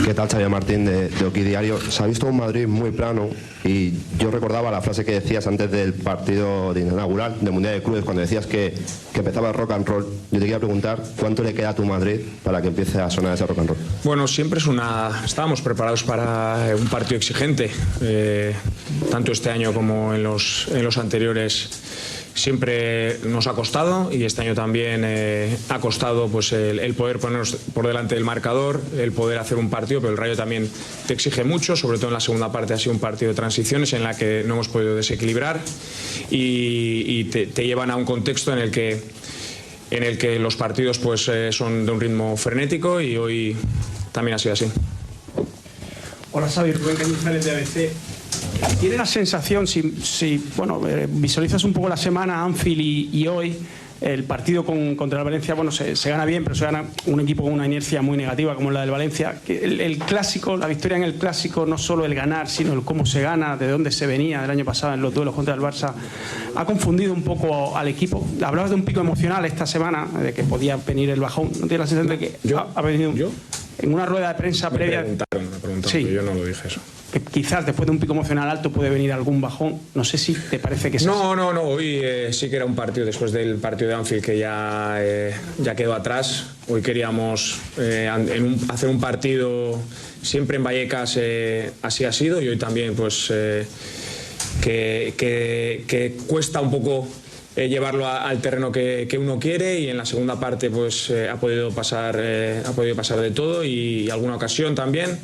¿Qué tal, Xavier Martín de Oki Diario? Se ha visto un Madrid muy plano y yo recordaba la frase que decías antes del partido inaugural del Mundial de Clubes, cuando decías que empezaba el rock and roll. Yo te quería preguntar cuánto le queda a tu Madrid para que empiece a sonar ese rock and roll. Bueno, siempre estábamos preparados para un partido exigente, tanto este año como en los anteriores. Siempre nos ha costado y este año también ha costado pues el poder ponernos por delante del marcador, el poder hacer un partido, pero el Rayo también te exige mucho, sobre todo en la segunda parte ha sido un partido de transiciones en la que no hemos podido desequilibrar y te llevan a un contexto en el que los partidos pues son de un ritmo frenético y hoy también ha sido así. Hola Xavi, Rubén Cañizares de ABC. ¿Tienes la sensación, si visualizas un poco la semana Anfield y hoy, el partido contra el Valencia, bueno, se gana bien, pero se gana un equipo con una inercia muy negativa como la del Valencia? El clásico, la victoria en el clásico, no solo el ganar, sino el cómo se gana, de dónde se venía del año pasado en los duelos contra el Barça, ha confundido un poco al equipo. Hablabas de un pico emocional esta semana, de que podía venir el bajón. ¿No tienes la sensación de que ha venido? ¿Yo? En una rueda de prensa previa. Me preguntaron, sí, yo no lo dije eso. Que quizás después de un pico emocional alto puede venir algún bajón. No sé si te parece que es No, hoy sí que era un partido después del partido de Anfield que ya quedó atrás. Hoy queríamos hacer un partido siempre en Vallecas, así ha sido, y hoy también pues que cuesta un poco llevarlo al terreno que uno quiere, y en la segunda parte pues ha podido pasar de todo y alguna ocasión también,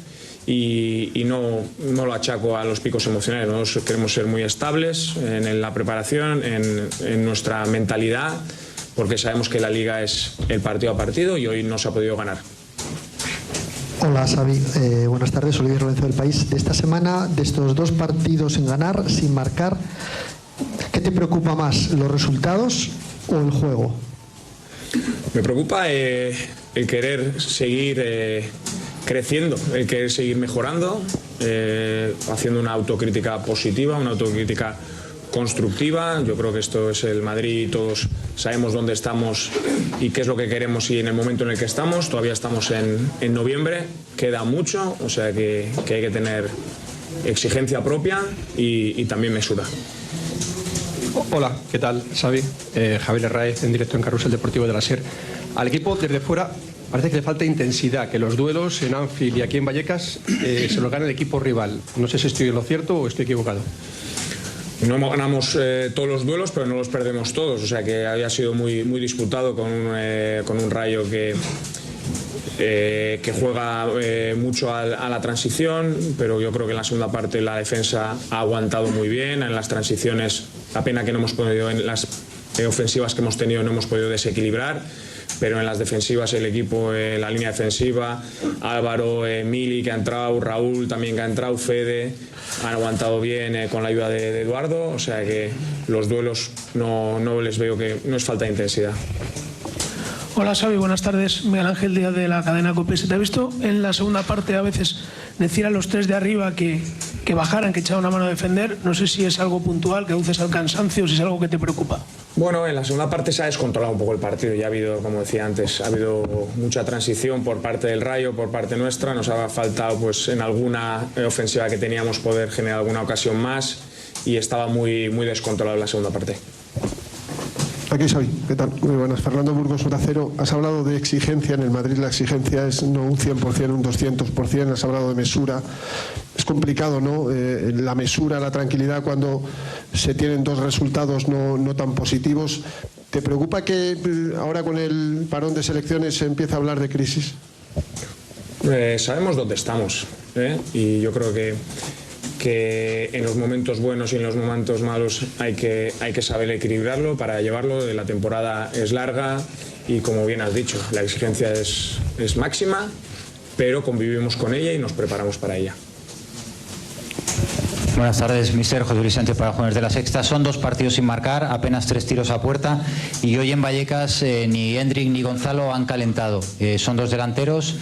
y no lo achaco a los picos emocionales. Nosotros queremos ser muy estables en la preparación, en nuestra mentalidad, porque sabemos que la Liga es el partido a partido y hoy no se ha podido ganar. Hola Xavi, buenas tardes, Olivier Lorenzo del País. De esta semana, de estos dos partidos sin ganar, sin marcar, ¿qué te preocupa más, los resultados o el juego? Me preocupa el querer seguir creciendo, el querer seguir mejorando, haciendo una autocrítica positiva, una autocrítica constructiva. Yo creo que esto es el Madrid y todos sabemos dónde estamos y qué es lo que queremos, y en el momento en el que estamos, todavía estamos en noviembre, queda mucho, o sea que hay que tener exigencia propia y también mesura. Hola, ¿qué tal, Xavi? Javier Herráez, en directo en Carrusel Deportivo de la SER. Al equipo desde fuera parece que le falta intensidad, que los duelos en Anfield y aquí en Vallecas se los gana el equipo rival. No sé si estoy en lo cierto o estoy equivocado. No ganamos todos los duelos, pero no los perdemos todos, o sea que había sido muy disputado con un Rayo que juega mucho a la transición, pero yo creo que en la segunda parte la defensa ha aguantado muy bien. En las transiciones, la pena que no hemos podido, en las ofensivas que hemos tenido no hemos podido desequilibrar, pero en las defensivas el equipo, la línea defensiva, Álvaro, Mili que ha entrado, Raúl también que ha entrado, Fede, han aguantado bien con la ayuda de Eduardo, o sea que los duelos no les veo, que no es falta de intensidad. Hola Xavi, buenas tardes. Miguel Ángel Díaz de la cadena COPE. Se te ha visto en la segunda parte a veces decir a los tres de arriba que bajaran, que echaran una mano a defender. No sé si es algo puntual, que aduces al cansancio, o si es algo que te preocupa. Bueno, en la segunda parte se ha descontrolado un poco el partido. Ya ha habido, como decía antes, ha habido mucha transición por parte del Rayo, por parte nuestra. Nos ha faltado pues en alguna ofensiva que teníamos poder generar alguna ocasión más, y estaba muy descontrolado en la segunda parte. Aquí Xavi, ¿qué tal? Muy buenas. Fernando Burgos, Onda Cero. Has hablado de exigencia. En el Madrid la exigencia es no un 100%, un 200%. Has hablado de mesura. Es complicado, ¿no? La mesura, la tranquilidad cuando se tienen dos resultados no tan positivos. ¿Te preocupa que ahora con el parón de selecciones se empiece a hablar de crisis? Sabemos dónde estamos, y yo creo que en los momentos buenos y en los momentos malos hay que saber equilibrarlo para llevarlo. La temporada es larga y, como bien has dicho, la exigencia es máxima, pero convivimos con ella y nos preparamos para ella. Buenas tardes, mister. José Luis Sánchez para Jóvenes de la Sexta. Son dos partidos sin marcar, apenas 3 tiros a puerta, y hoy en Vallecas ni Hendrik ni Gonzalo han calentado. Son dos delanteros,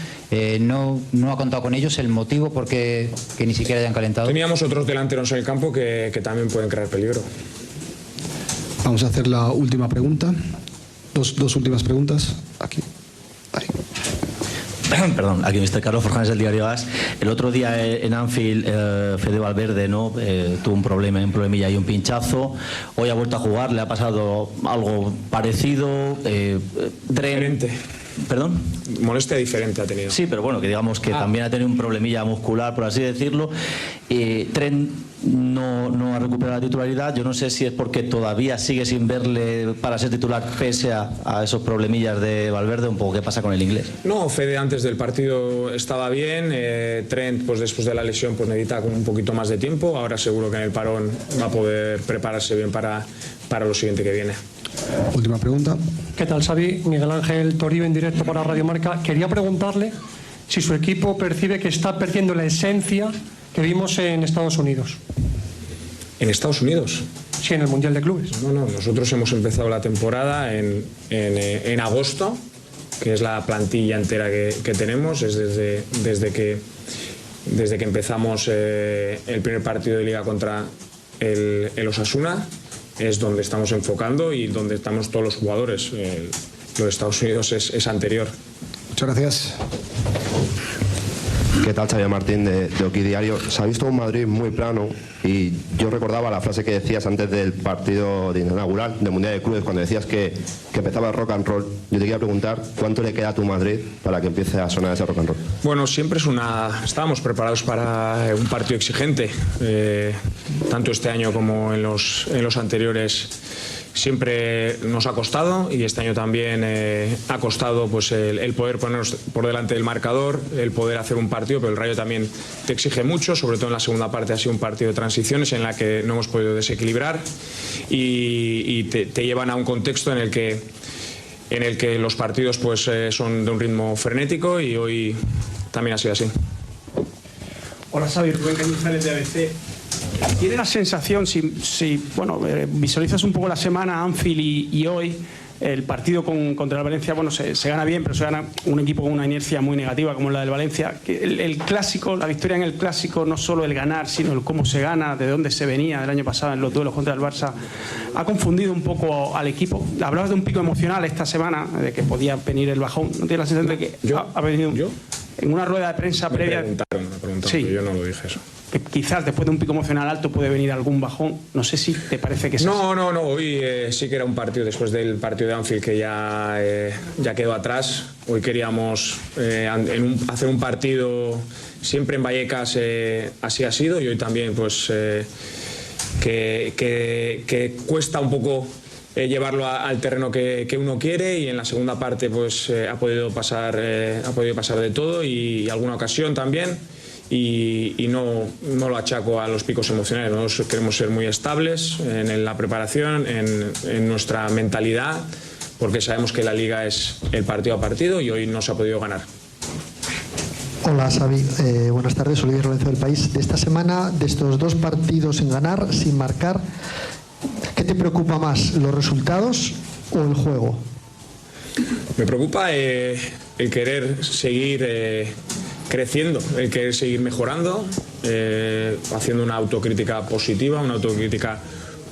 no ha contado con ellos. ¿El motivo por qué que ni siquiera hayan calentado? Teníamos otros delanteros en el campo que también pueden crear peligro. Vamos a hacer la última pregunta. Dos últimas preguntas. Aquí. Ahí. Perdón, aquí Mr. Carlos Forjanes del diario AS. El otro día en Anfield, Fede Valverde tuvo un problemilla y un pinchazo. Hoy ha vuelto a jugar, le ha pasado algo parecido. Diferente. ¿Perdón? Molestia diferente ha tenido. Sí, pero bueno, que digamos que también ha tenido un problemilla muscular, por así decirlo. Trent no ha recuperado la titularidad. Yo no sé si es porque todavía sigue sin verle para ser titular pese a esos problemillas de Valverde, un poco qué pasa con el inglés. No, Fede antes del partido estaba bien. Trent, pues después de la lesión, pues necesita un poquito más de tiempo. Ahora seguro que en el parón va a poder prepararse bien para lo siguiente que viene. Última pregunta. ¿Qué tal, Xavi? Miguel Ángel Toribio en directo para Radio Marca. Quería preguntarle si su equipo percibe que está perdiendo la esencia que vimos en Estados Unidos. ¿En Estados Unidos? Sí, en el Mundial de Clubes. No, nosotros hemos empezado la temporada en agosto, que es la plantilla entera que tenemos, es desde que empezamos el primer partido de Liga contra el Osasuna. Es donde estamos enfocando y donde estamos todos los jugadores. Lo de Estados Unidos es anterior. Muchas gracias. ¿Qué tal, Xavier Martín de Oki Diario? Se ha visto un Madrid muy plano y yo recordaba la frase que decías antes del partido inaugural del Mundial de Clubes, cuando decías que empezaba el rock and roll. Yo te quería preguntar cuánto le queda a tu Madrid para que empiece a sonar ese rock and roll. Bueno, siempre estábamos preparados para un partido exigente, tanto este año como en los anteriores. Siempre nos ha costado y este año también ha costado pues el poder ponernos por delante del marcador, el poder hacer un partido, pero el Rayo también te exige mucho, sobre todo en la segunda parte ha sido un partido de transiciones en la que no hemos podido desequilibrar y te llevan a un contexto en el que los partidos pues son de un ritmo frenético y hoy también ha sido así. Hola, Xavi, Rubén Cañizares de ABC. ¿Tiene la sensación, si visualizas un poco la semana Anfield y hoy, el partido contra el Valencia, bueno, se gana bien, pero se gana un equipo con una inercia muy negativa como la del Valencia? Que el clásico, la victoria en el clásico, no solo el ganar, sino el cómo se gana, de dónde se venía del año pasado en los duelos contra el Barça, ha confundido un poco al equipo. Hablabas de un pico emocional esta semana, de que podía venir el bajón. ¿No tienes la sensación de que ha venido en una rueda de prensa previa? Me preguntaron, sí, yo no lo dije eso. Que quizás después de un pico emocional alto puede venir algún bajón. No sé si te parece que es así. No, hoy sí que era un partido después del partido de Anfield que ya quedó atrás. Hoy queríamos hacer un partido siempre en Vallecas, así ha sido, y hoy también pues que cuesta un poco llevarlo al terreno que uno quiere, y en la segunda parte pues ha podido pasar de todo y alguna ocasión también. Y no lo achaco a los picos emocionales. Nosotros queremos ser muy estables en la preparación, en nuestra mentalidad, porque sabemos que la Liga es el partido a partido y hoy no se ha podido ganar. Hola, Xavi. Buenas tardes, Olivier Lorenzo del País. De esta semana, de estos dos partidos sin ganar, sin marcar, ¿qué te preocupa más, los resultados o el juego? Me preocupa el querer seguir creciendo, el querer seguir mejorando, haciendo una autocrítica positiva, una autocrítica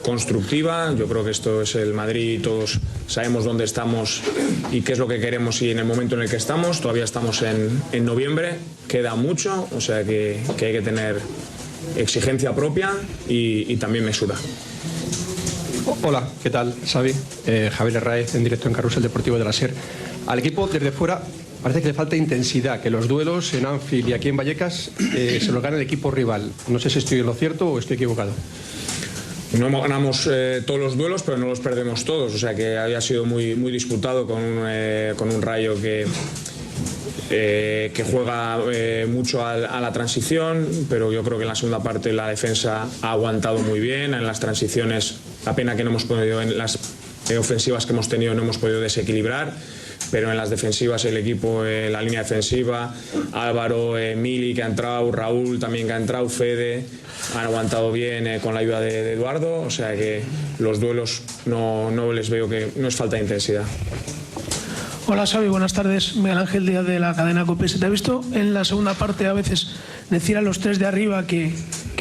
constructiva. Yo creo que esto es el Madrid y todos sabemos dónde estamos y qué es lo que queremos y en el momento en el que estamos. Todavía estamos en noviembre, queda mucho, o sea que hay que tener exigencia propia y también mesura. Hola, ¿qué tal, Xavi? Javier Herráez en directo en Carrusel Deportivo de la SER. Al equipo desde fuera parece que le falta intensidad, que los duelos en Anfield y aquí en Vallecas se los gana el equipo rival. No sé si estoy en lo cierto o estoy equivocado. No ganamos todos los duelos, pero no los perdemos todos. O sea que había sido muy disputado con un Rayo que juega mucho a la transición, pero yo creo que en la segunda parte la defensa ha aguantado muy bien. En las transiciones, la pena que no hemos podido, en las ofensivas que hemos tenido no hemos podido desequilibrar, pero en las defensivas el equipo, la línea defensiva, Álvaro, Mili que ha entrado, Raúl también que ha entrado, Fede, han aguantado bien con la ayuda de Eduardo. O sea que los duelos no les veo, que no es falta de intensidad. Hola, Xavi, buenas tardes. Miguel Ángel Díaz de la cadena COPE. Se te ha visto en la segunda parte a veces decir a los tres de arriba que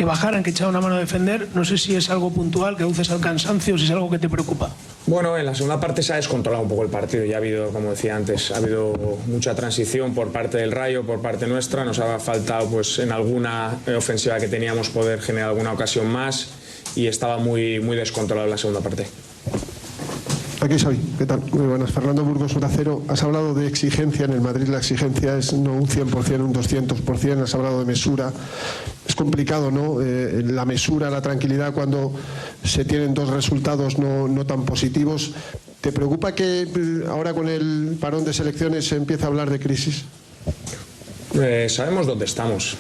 bajaran, que echaran una mano a defender. No sé si es algo puntual, que aduces al cansancio, o si es algo que te preocupa. Bueno, en la segunda parte se ha descontrolado un poco el partido. Ya ha habido, como decía antes, ha habido mucha transición por parte del Rayo, por parte nuestra. Nos ha faltado, pues, en alguna ofensiva que teníamos poder generar alguna ocasión más y estaba muy descontrolado en la segunda parte. Aquí Xavi, ¿qué tal? Muy buenas. Fernando Burgos, Onda Cero. Has hablado de exigencia en el Madrid. La exigencia es no un 100%, un 200%. Has hablado de mesura. Es complicado, ¿no? La mesura, la tranquilidad cuando se tienen dos resultados no tan positivos. ¿Te preocupa que ahora con el parón de selecciones se empiece a hablar de crisis? Sabemos dónde estamos,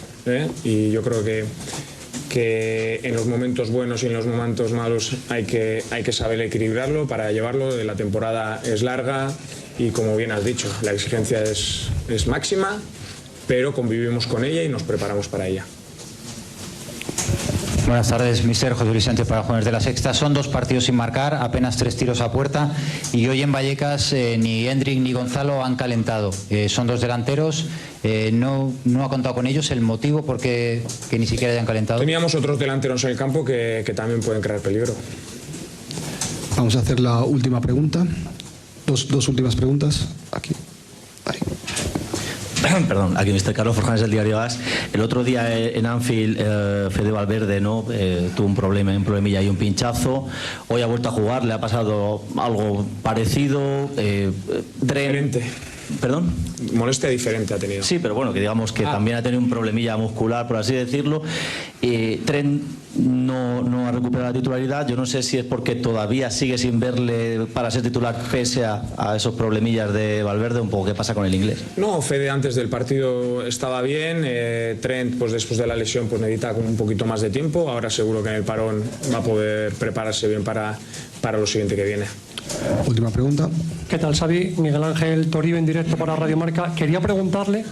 y yo creo que en los momentos buenos y en los momentos malos hay que saber equilibrarlo para llevarlo. La temporada es larga y, como bien has dicho, la exigencia es máxima, pero convivimos con ella y nos preparamos para ella. Buenas tardes, mister. José Luis Sánchez para Jóvenes de la Sexta. Son 2 partidos sin marcar, apenas 3 tiros a puerta, y hoy en Vallecas ni Hendrik ni Gonzalo han calentado. Son 2 delanteros, no ha contado con ellos. ¿El motivo por qué que ni siquiera hayan calentado? Teníamos otros delanteros en el campo que también pueden crear peligro. Vamos a hacer la última pregunta. Dos últimas preguntas. Aquí. Ahí. Perdón, aquí Mr. Carlos Forjanes del diario AS. El otro día en Anfield, Fede Valverde tuvo un problemilla y un pinchazo. Hoy ha vuelto a jugar, le ha pasado algo parecido. Diferente. ¿Perdón? Molestia diferente ha tenido. Sí, pero bueno, que digamos que también ha tenido un problemilla muscular, por así decirlo. Trent no ha recuperado la titularidad. Yo no sé si es porque todavía sigue sin verle para ser titular pese a esos problemillas de Valverde. Un poco qué pasa con el inglés. No, Fede antes del partido estaba bien. Trent, pues después de la lesión, pues necesita un poquito más de tiempo. Ahora seguro que en el parón va a poder prepararse bien para lo siguiente que viene. Última pregunta. ¿Qué tal, Xavi? Miguel Ángel Toribio en directo para Radio Marca. Quería preguntarle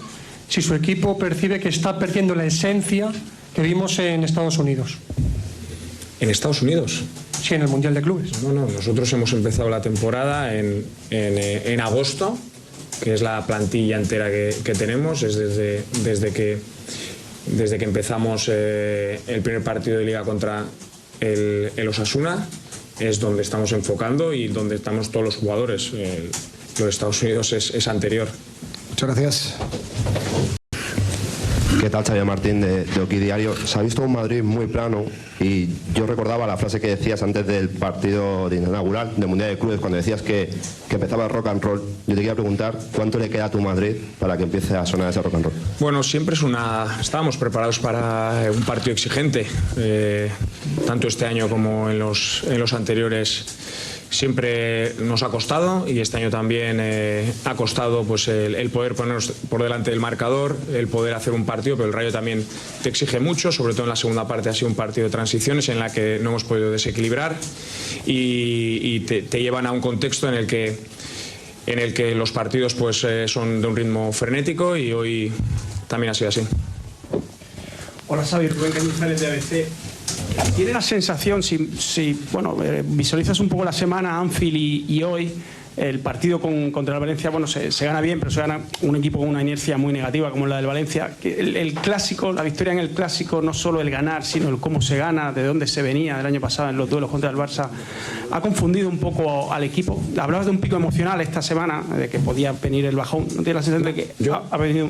si su equipo percibe que está perdiendo la esencia que vimos en Estados Unidos. ¿En Estados Unidos? Sí, en el Mundial de Clubes. No, nosotros hemos empezado la temporada en agosto, que es la plantilla entera que tenemos. Es desde que empezamos el primer partido de Liga contra el Osasuna. Es donde estamos enfocando y donde estamos todos los jugadores. Lo de Estados Unidos es anterior. Muchas gracias. ¿Qué tal, Xavier Martín de Oki Diario? Se ha visto un Madrid muy plano y yo recordaba la frase que decías antes del partido inaugural del Mundial de Clubes, cuando decías que empezaba el rock and roll. Yo te quería preguntar cuánto le queda a tu Madrid para que empiece a sonar ese rock and roll. Bueno, siempre estábamos preparados para un partido exigente, tanto este año como en los anteriores. Siempre nos ha costado y este año también ha costado, pues, el poder ponernos por delante del marcador, el poder hacer un partido, pero el Rayo también te exige mucho, sobre todo en la segunda parte ha sido un partido de transiciones en la que no hemos podido desequilibrar y te llevan a un contexto en el que los partidos, pues, son de un ritmo frenético y hoy también ha sido así. Hola, Xavi, Rubén Cañizares de ABC. ¿Tiene la sensación, si visualizas un poco la semana Anfield y hoy, el partido contra el Valencia, bueno, se gana bien, pero se gana un equipo con una inercia muy negativa como la del Valencia? Que el clásico, la victoria en el clásico, no solo el ganar, sino el cómo se gana, de dónde se venía del año pasado en los duelos contra el Barça, ha confundido un poco al equipo. Hablabas de un pico emocional esta semana, de que podía venir el bajón. ¿No tienes la sensación de que ha venido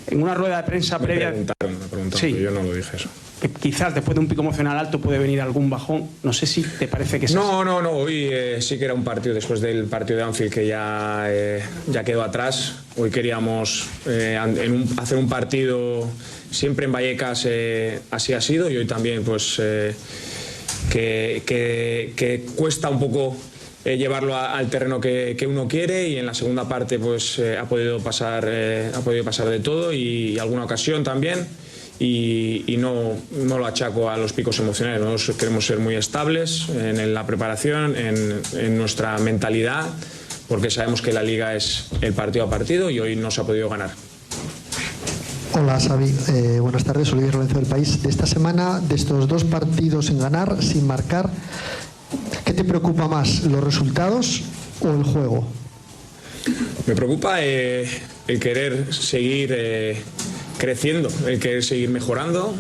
en una rueda de prensa previa? Me preguntaron, sí, yo no lo dije eso. Que quizás después de un pico emocional alto puede venir algún bajón. No sé si te parece que es No, hoy sí que era un partido, después del partido de Anfield, que ya quedó atrás. Hoy queríamos hacer un partido siempre en Vallecas, así ha sido, y hoy también, pues, que cuesta un poco llevarlo al terreno que uno quiere, y en la segunda parte, pues, ha podido pasar de todo y alguna ocasión también. Y no lo achaco a los picos emocionales. Nosotros queremos ser muy estables en la preparación, en nuestra mentalidad, porque sabemos que la Liga es el partido a partido y hoy no se ha podido ganar. Hola, Xavi. Buenas tardes. Soy Luis Lorenzo del País. De esta semana, de estos 2 partidos sin ganar, sin marcar, ¿qué te preocupa más, los resultados o el juego? Me preocupa el querer seguir creciendo, el querer seguir mejorando,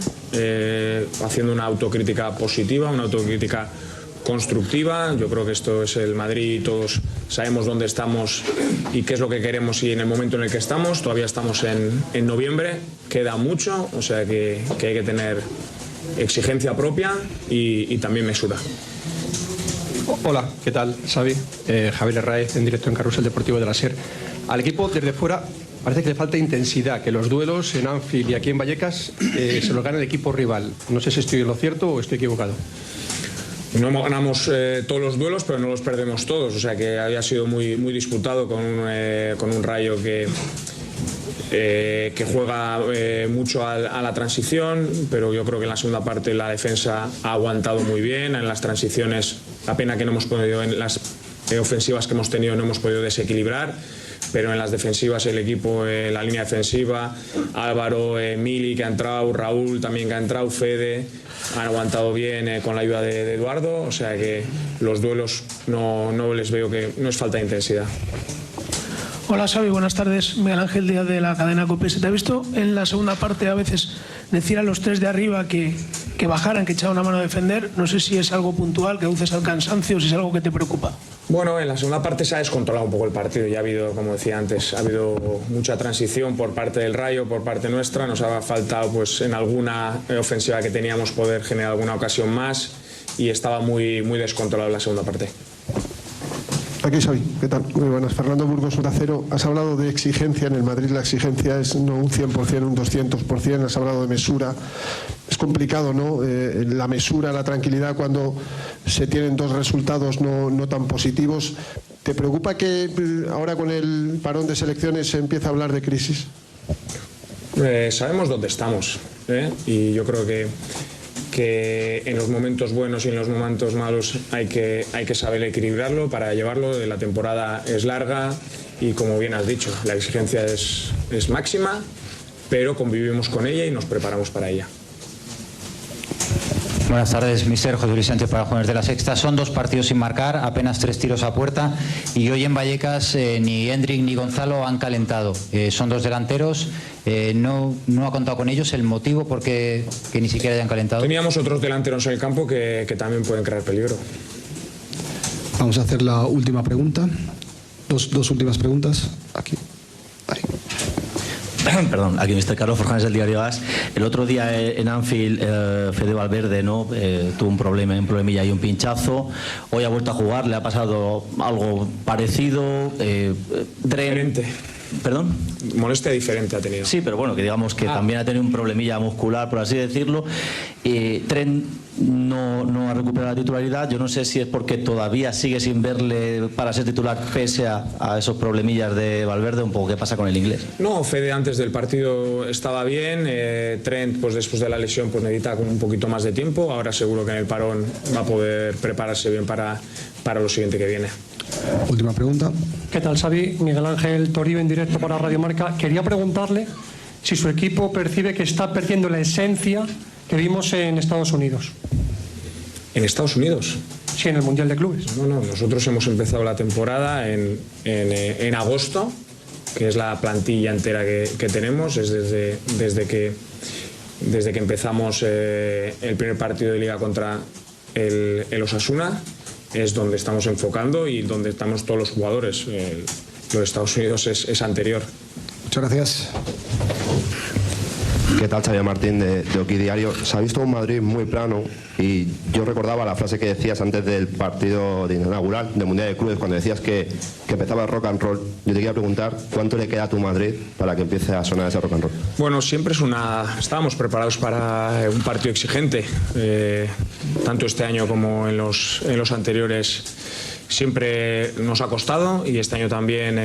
haciendo una autocrítica positiva, una autocrítica constructiva. Yo creo que esto es el Madrid y todos sabemos dónde estamos y qué es lo que queremos y en el momento en el que estamos. Todavía estamos en noviembre, queda mucho, o sea que hay que tener exigencia propia y también mesura. Hola, ¿qué tal, Xavi? Javier Herráez, en directo en Carrusel Deportivo de la SER. Al equipo desde fuera parece que le falta intensidad, que los duelos en Anfield y aquí en Vallecas se los gana el equipo rival. No sé si estoy en lo cierto o estoy equivocado. No ganamos todos los duelos, pero no los perdemos todos. O sea que había sido muy disputado con un Rayo que juega mucho a la transición, pero yo creo que en la segunda parte la defensa ha aguantado muy bien. En las transiciones, la pena que no hemos podido, en las ofensivas que hemos tenido no hemos podido desequilibrar, pero en las defensivas el equipo, la línea defensiva, Álvaro, Mili que ha entrado, Raúl también que ha entrado, Fede, han aguantado bien con la ayuda de Eduardo, o sea que los duelos no les veo que no es falta de intensidad. Hola Xavi, buenas tardes. Miguel Ángel Díaz de la cadena COPE. Se te ha visto en la segunda parte a veces decir a los tres de arriba que bajaran, que echaran una mano a defender. No sé si es algo puntual, que aduces al cansancio o si es algo que te preocupa. Bueno, en la segunda parte se ha descontrolado un poco el partido. Ya ha habido, como decía antes, ha habido mucha transición por parte del Rayo, por parte nuestra. Nos ha faltado pues en alguna ofensiva que teníamos poder generar alguna ocasión más y estaba muy descontrolado en la segunda parte. Aquí Xavi, ¿qué tal? Muy buenas. Fernando Burgos, Onda Cero. Has hablado de exigencia en el Madrid. La exigencia es no un 100%, un 200%. Has hablado de mesura. Es complicado, ¿no? La mesura, la tranquilidad cuando se tienen dos resultados no tan positivos. ¿Te preocupa que ahora con el parón de selecciones se empiece a hablar de crisis? Sabemos dónde estamos, y yo creo que en los momentos buenos y en los momentos malos hay que saber equilibrarlo para llevarlo. La temporada es larga y, como bien has dicho, la exigencia es máxima, pero convivimos con ella y nos preparamos para ella. Buenas tardes, mister. José Luis Sánchez para Jóvenes de la Sexta. Son 2 partidos sin marcar, apenas 3 tiros a puerta y hoy en Vallecas ni Endrick ni Gonzalo han calentado. Son 2 delanteros, no ha contado con ellos. ¿El motivo por qué que ni siquiera hayan calentado? Teníamos otros delanteros en el campo que también pueden crear peligro. Vamos a hacer la última pregunta. Dos últimas preguntas. Aquí. Ahí. Perdón, aquí Mr. Carlos Forjanes del diario AS. El otro día en Anfield, Fede Valverde tuvo un problemilla y un pinchazo. Hoy ha vuelto a jugar, le ha pasado algo parecido. Diferente. ¿Perdón? Molestia diferente ha tenido. Sí, pero bueno, que digamos que también ha tenido un problemilla muscular, por así decirlo. Trent no ha recuperado la titularidad. Yo no sé si es porque todavía sigue sin verle para ser titular pese a esos problemillas de Valverde. Un poco qué pasa con el inglés. No, Fede antes del partido estaba bien. Trent, pues después de la lesión, pues necesita un poquito más de tiempo. Ahora seguro que en el parón va a poder prepararse bien para lo siguiente que viene. Última pregunta. ¿Qué tal, Xavi? Miguel Ángel Toribio en directo para Radio Marca. Quería preguntarle si su equipo percibe que está perdiendo la esencia que vimos en Estados Unidos. ¿En Estados Unidos? Sí, en el Mundial de Clubes. No, nosotros hemos empezado la temporada en agosto, que es la plantilla entera que tenemos. Es desde que empezamos el primer partido de Liga contra el Osasuna. Es donde estamos enfocando y donde estamos todos los jugadores. Lo de Estados Unidos es anterior. Muchas gracias. ¿Qué tal, Xavier Martín de Oki Diario? Se ha visto un Madrid muy plano y yo recordaba la frase que decías antes del partido de inaugural del Mundial de Clubes, cuando decías que empezaba el rock and roll. Yo te quería preguntar cuánto le queda a tu Madrid para que empiece a sonar ese rock and roll. Bueno, siempre estábamos preparados para un partido exigente, tanto este año como en los anteriores. Siempre nos ha costado y este año también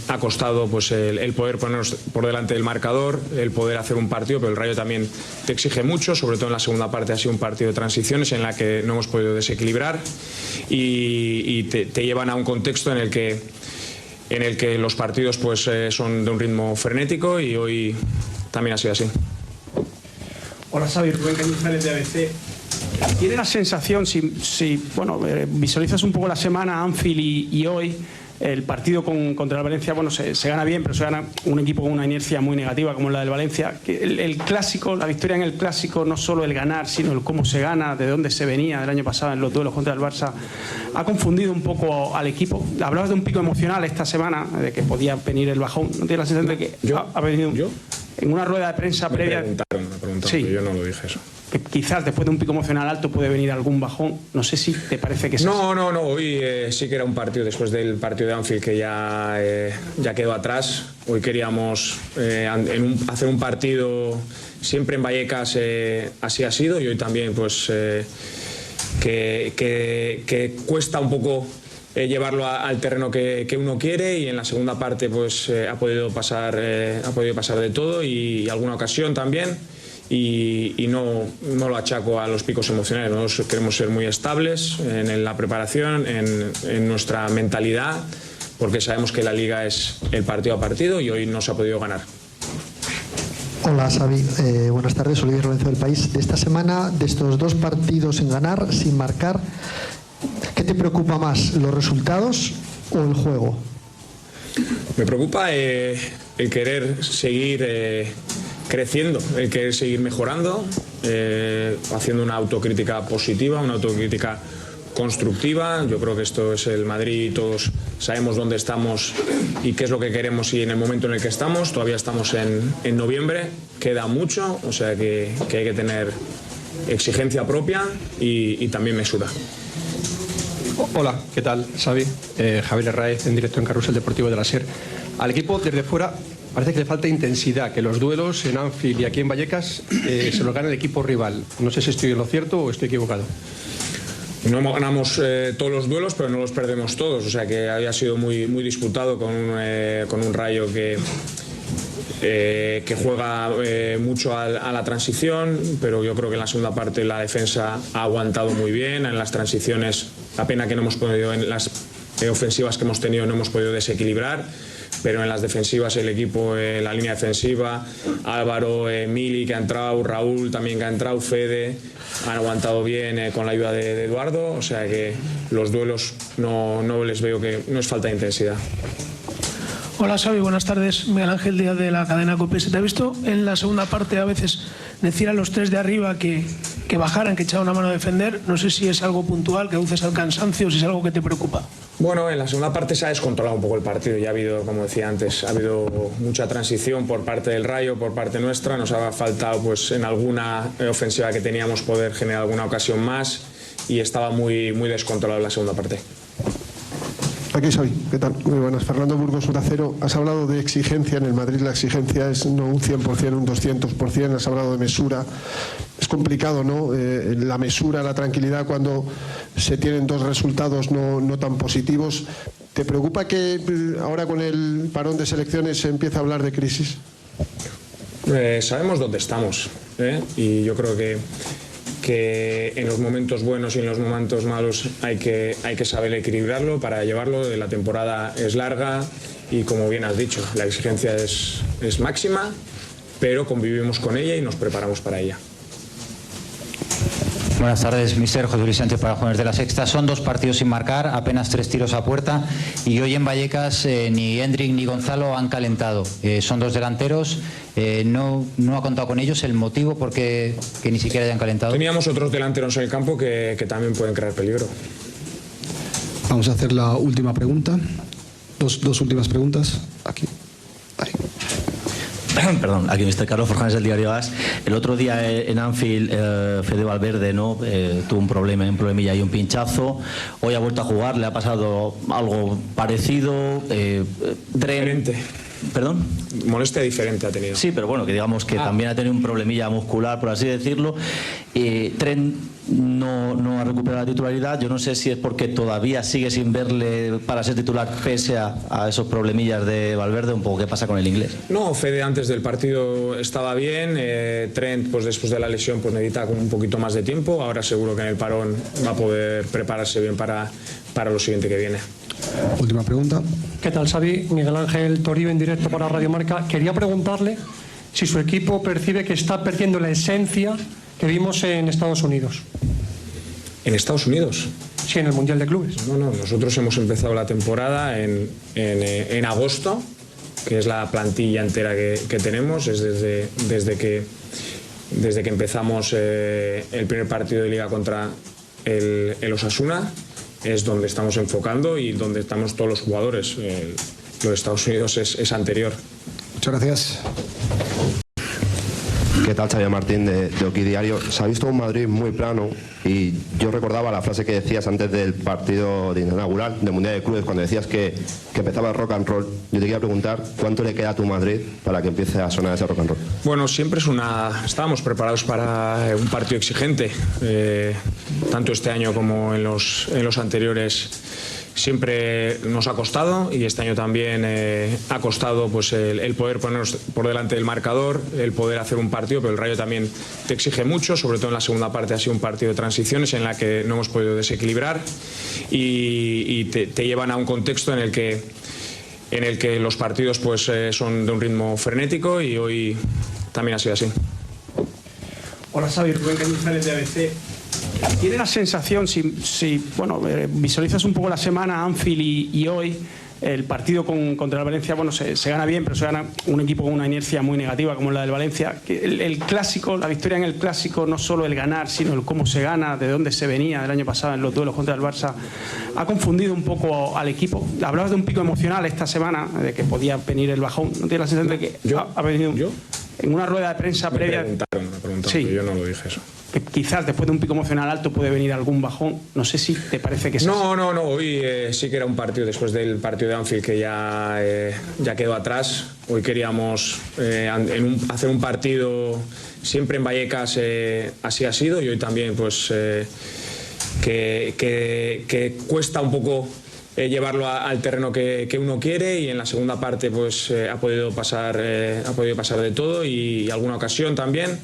ha costado pues el poder ponernos por delante del marcador, el poder hacer un partido, pero el Rayo también te exige mucho, sobre todo en la segunda parte ha sido un partido de transiciones en la que no hemos podido desequilibrar y te llevan a un contexto en el que los partidos pues son de un ritmo frenético y hoy también ha sido así. Hola Xavi, Rubén Cañizares de ABC. ¿Tiene la sensación, si visualizas un poco la semana Anfield y hoy, el partido contra el Valencia, bueno, se gana bien, pero se gana un equipo con una inercia muy negativa como la del Valencia. El clásico, la victoria en el clásico, no solo el ganar, sino el cómo se gana, de dónde se venía del año pasado en los duelos contra el Barça, ha confundido un poco al equipo. Hablabas de un pico emocional esta semana, de que podía venir el bajón. ¿No tienes la sensación de que ha venido en una rueda de prensa previa? Me preguntaron, sí, pero yo no lo dije eso. Que quizás después de un pico emocional alto puede venir algún bajón. No sé si te parece que es así. No. Hoy sí que era un partido, después del partido de Anfield, que ya quedó atrás. Hoy queríamos hacer un partido siempre en Vallecas, así ha sido, y hoy también pues que cuesta un poco llevarlo al terreno que uno quiere, y en la segunda parte pues ha podido pasar de todo, y alguna ocasión también. Y no lo achaco a los picos emocionales. Nosotros queremos ser muy estables en la preparación, en nuestra mentalidad, porque sabemos que la Liga es el partido a partido, y hoy no se ha podido ganar. Hola Xavi, buenas tardes, Olivier Lorenzo del País. De esta semana, de estos dos partidos sin ganar, sin marcar, ¿qué te preocupa más, los resultados o el juego? Me preocupa el querer seguir creciendo, el querer seguir mejorando, haciendo una autocrítica positiva, una autocrítica constructiva. Yo creo que esto es el Madrid, todos sabemos dónde estamos y qué es lo que queremos, y en el momento en el que estamos. Todavía estamos en noviembre, queda mucho, o sea que hay que tener exigencia propia y también mesura. Hola, ¿qué tal, Xavi? Javier Herráez, en directo en Carrusel Deportivo de la SER. Al equipo desde fuera parece que le falta intensidad, que los duelos en Anfield y aquí en Vallecas se los gana el equipo rival. No sé si estoy en lo cierto o estoy equivocado. No ganamos todos los duelos, pero no los perdemos todos. O sea que había sido muy disputado, con un Rayo que juega mucho a la transición, pero yo creo que en la segunda parte la defensa ha aguantado muy bien. En las transiciones, la pena que no hemos podido, en las ofensivas que hemos tenido, no hemos podido desequilibrar, pero en las defensivas el equipo, la línea defensiva, Álvaro, Mili que ha entrado, Raúl también que ha entrado, Fede, han aguantado bien con la ayuda de Eduardo. O sea que los duelos no les veo, que no es falta de intensidad. Hola Xavi, buenas tardes. Miguel Ángel Díaz de la cadena COPE. Se te ha visto en la segunda parte a veces decir a los tres de arriba que bajaran, que echaran una mano a defender. No sé si es algo puntual, que aduces al cansancio, o si es algo que te preocupa. Bueno, en la segunda parte se ha descontrolado un poco el partido. Ya ha habido, como decía antes, ha habido mucha transición por parte del Rayo, por parte nuestra. Nos ha faltado, pues, en alguna ofensiva que teníamos, poder generar alguna ocasión más, y estaba muy descontrolado en la segunda parte. Aquí Xavi, ¿qué tal? Muy buenas. Fernando Burgos, Onda Cero. Has hablado de exigencia en el Madrid. La exigencia es no un 100%, un 200%. Has hablado de mesura. Es complicado, ¿no? La mesura, la tranquilidad cuando se tienen dos resultados no tan positivos. ¿Te preocupa que ahora con el parón de selecciones se empiece a hablar de crisis? Sabemos dónde estamos, y yo creo que en los momentos buenos y en los momentos malos hay que saber equilibrarlo para llevarlo. La temporada es larga y, como bien has dicho, la exigencia es máxima, pero convivimos con ella y nos preparamos para ella. Buenas tardes, mister. José Luis Sánchez para Jóvenes de la Sexta. Son dos partidos sin marcar, apenas 3 tiros a puerta, y hoy en Vallecas ni Hendrik ni Gonzalo han calentado. Son dos delanteros, no ha contado con ellos. ¿El motivo por qué que ni siquiera hayan calentado? Teníamos otros delanteros en el campo que también pueden crear peligro. Vamos a hacer la última pregunta. Dos últimas preguntas. Aquí. Ahí. Perdón, aquí Mr. Carlos Forjanes del diario AS. El otro día en Anfield, Fede Valverde tuvo un problemilla y un pinchazo. Hoy ha vuelto a jugar, le ha pasado algo parecido. Diferente. ¿Perdón? Molestia diferente ha tenido. Sí, pero bueno, que digamos que también ha tenido un problemilla muscular, por así decirlo. Trent no ha recuperado la titularidad. Yo no sé si es porque todavía sigue sin verle para ser titular, pese a esos problemillas de Valverde. Un poco, ¿qué pasa con el inglés? No, Fede antes del partido estaba bien. Trent, pues después de la lesión, pues necesita un poquito más de tiempo. Ahora seguro que en el parón va a poder prepararse bien para lo siguiente que viene. Última pregunta. ¿Qué tal, Xavi? Miguel Ángel Toribio, en directo para Radio Marca. Quería preguntarle si su equipo percibe que está perdiendo la esencia que vimos en Estados Unidos. ¿En Estados Unidos? Sí, en el Mundial de Clubes. No, nosotros hemos empezado la temporada en agosto, que es la plantilla entera que tenemos, es desde que empezamos el primer partido de Liga contra el Osasuna, es donde estamos enfocando y donde estamos todos los jugadores. Lo de Estados Unidos es anterior. Muchas gracias. ¿Qué tal, Xavier Martín de Oki Diario? Se ha visto un Madrid muy plano y yo recordaba la frase que decías antes del partido inaugural del Mundial de Clubes, cuando decías que empezaba el rock and roll. Yo te quería preguntar cuánto le queda a tu Madrid para que empiece a sonar ese rock and roll. Bueno, siempre estábamos preparados para un partido exigente, tanto este año como en los anteriores. Siempre nos ha costado y este año también ha costado pues, el poder ponernos por delante del marcador, el poder hacer un partido, pero el Rayo también te exige mucho, sobre todo en la segunda parte ha sido un partido de transiciones en la que no hemos podido desequilibrar y te llevan a un contexto en el que los partidos pues, son de un ritmo frenético y hoy también ha sido así. Hola Xavi, Rubén Cañizares de ABC. ¿Tiene la sensación, si visualizas un poco la semana Anfield y hoy, el partido contra el Valencia, bueno, se gana bien, pero se gana un equipo con una inercia muy negativa como la del Valencia? El clásico, la victoria en el clásico, no solo el ganar, sino el cómo se gana, de dónde se venía el año pasado en los duelos contra el Barça, ha confundido un poco al equipo. Hablabas de un pico emocional esta semana, de que podía venir el bajón. ¿No tienes la sensación de que ha venido en una rueda de prensa previa? Me preguntaron, sí, yo no lo dije eso. Que quizás después de un pico emocional alto puede venir algún bajón. No sé si te parece que es así. No, hoy sí que era un partido, después del partido de Anfield que ya quedó atrás. Hoy queríamos hacer un partido, siempre en Vallecas así ha sido, y hoy también pues que cuesta un poco llevarlo al terreno que uno quiere, y en la segunda parte pues ha podido pasar de todo y alguna ocasión también.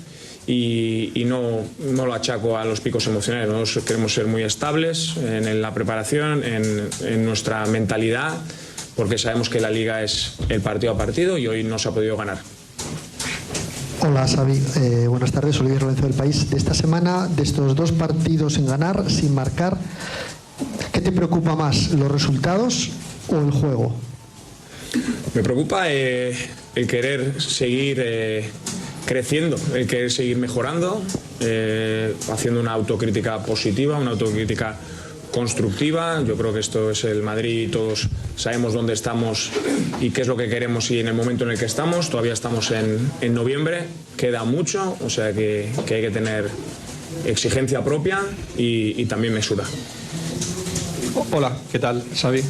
Y no lo achaco a los picos emocionales. Nosotros queremos ser muy estables en la preparación, en nuestra mentalidad, porque sabemos que la Liga es el partido a partido y hoy no se ha podido ganar. Hola Xavi, buenas tardes, Olivier Lorenzo del País. De esta semana, de estos dos partidos sin ganar, sin marcar, ¿qué te preocupa más, los resultados o el juego? Me preocupa el querer seguir creciendo, el querer seguir mejorando, haciendo una autocrítica positiva, una autocrítica constructiva. Yo creo que esto es el Madrid y todos sabemos dónde estamos y qué es lo que queremos y en el momento en el que estamos. Todavía estamos en noviembre, queda mucho, o sea que hay que tener exigencia propia y también mesura. Hola, ¿qué tal, Xavi?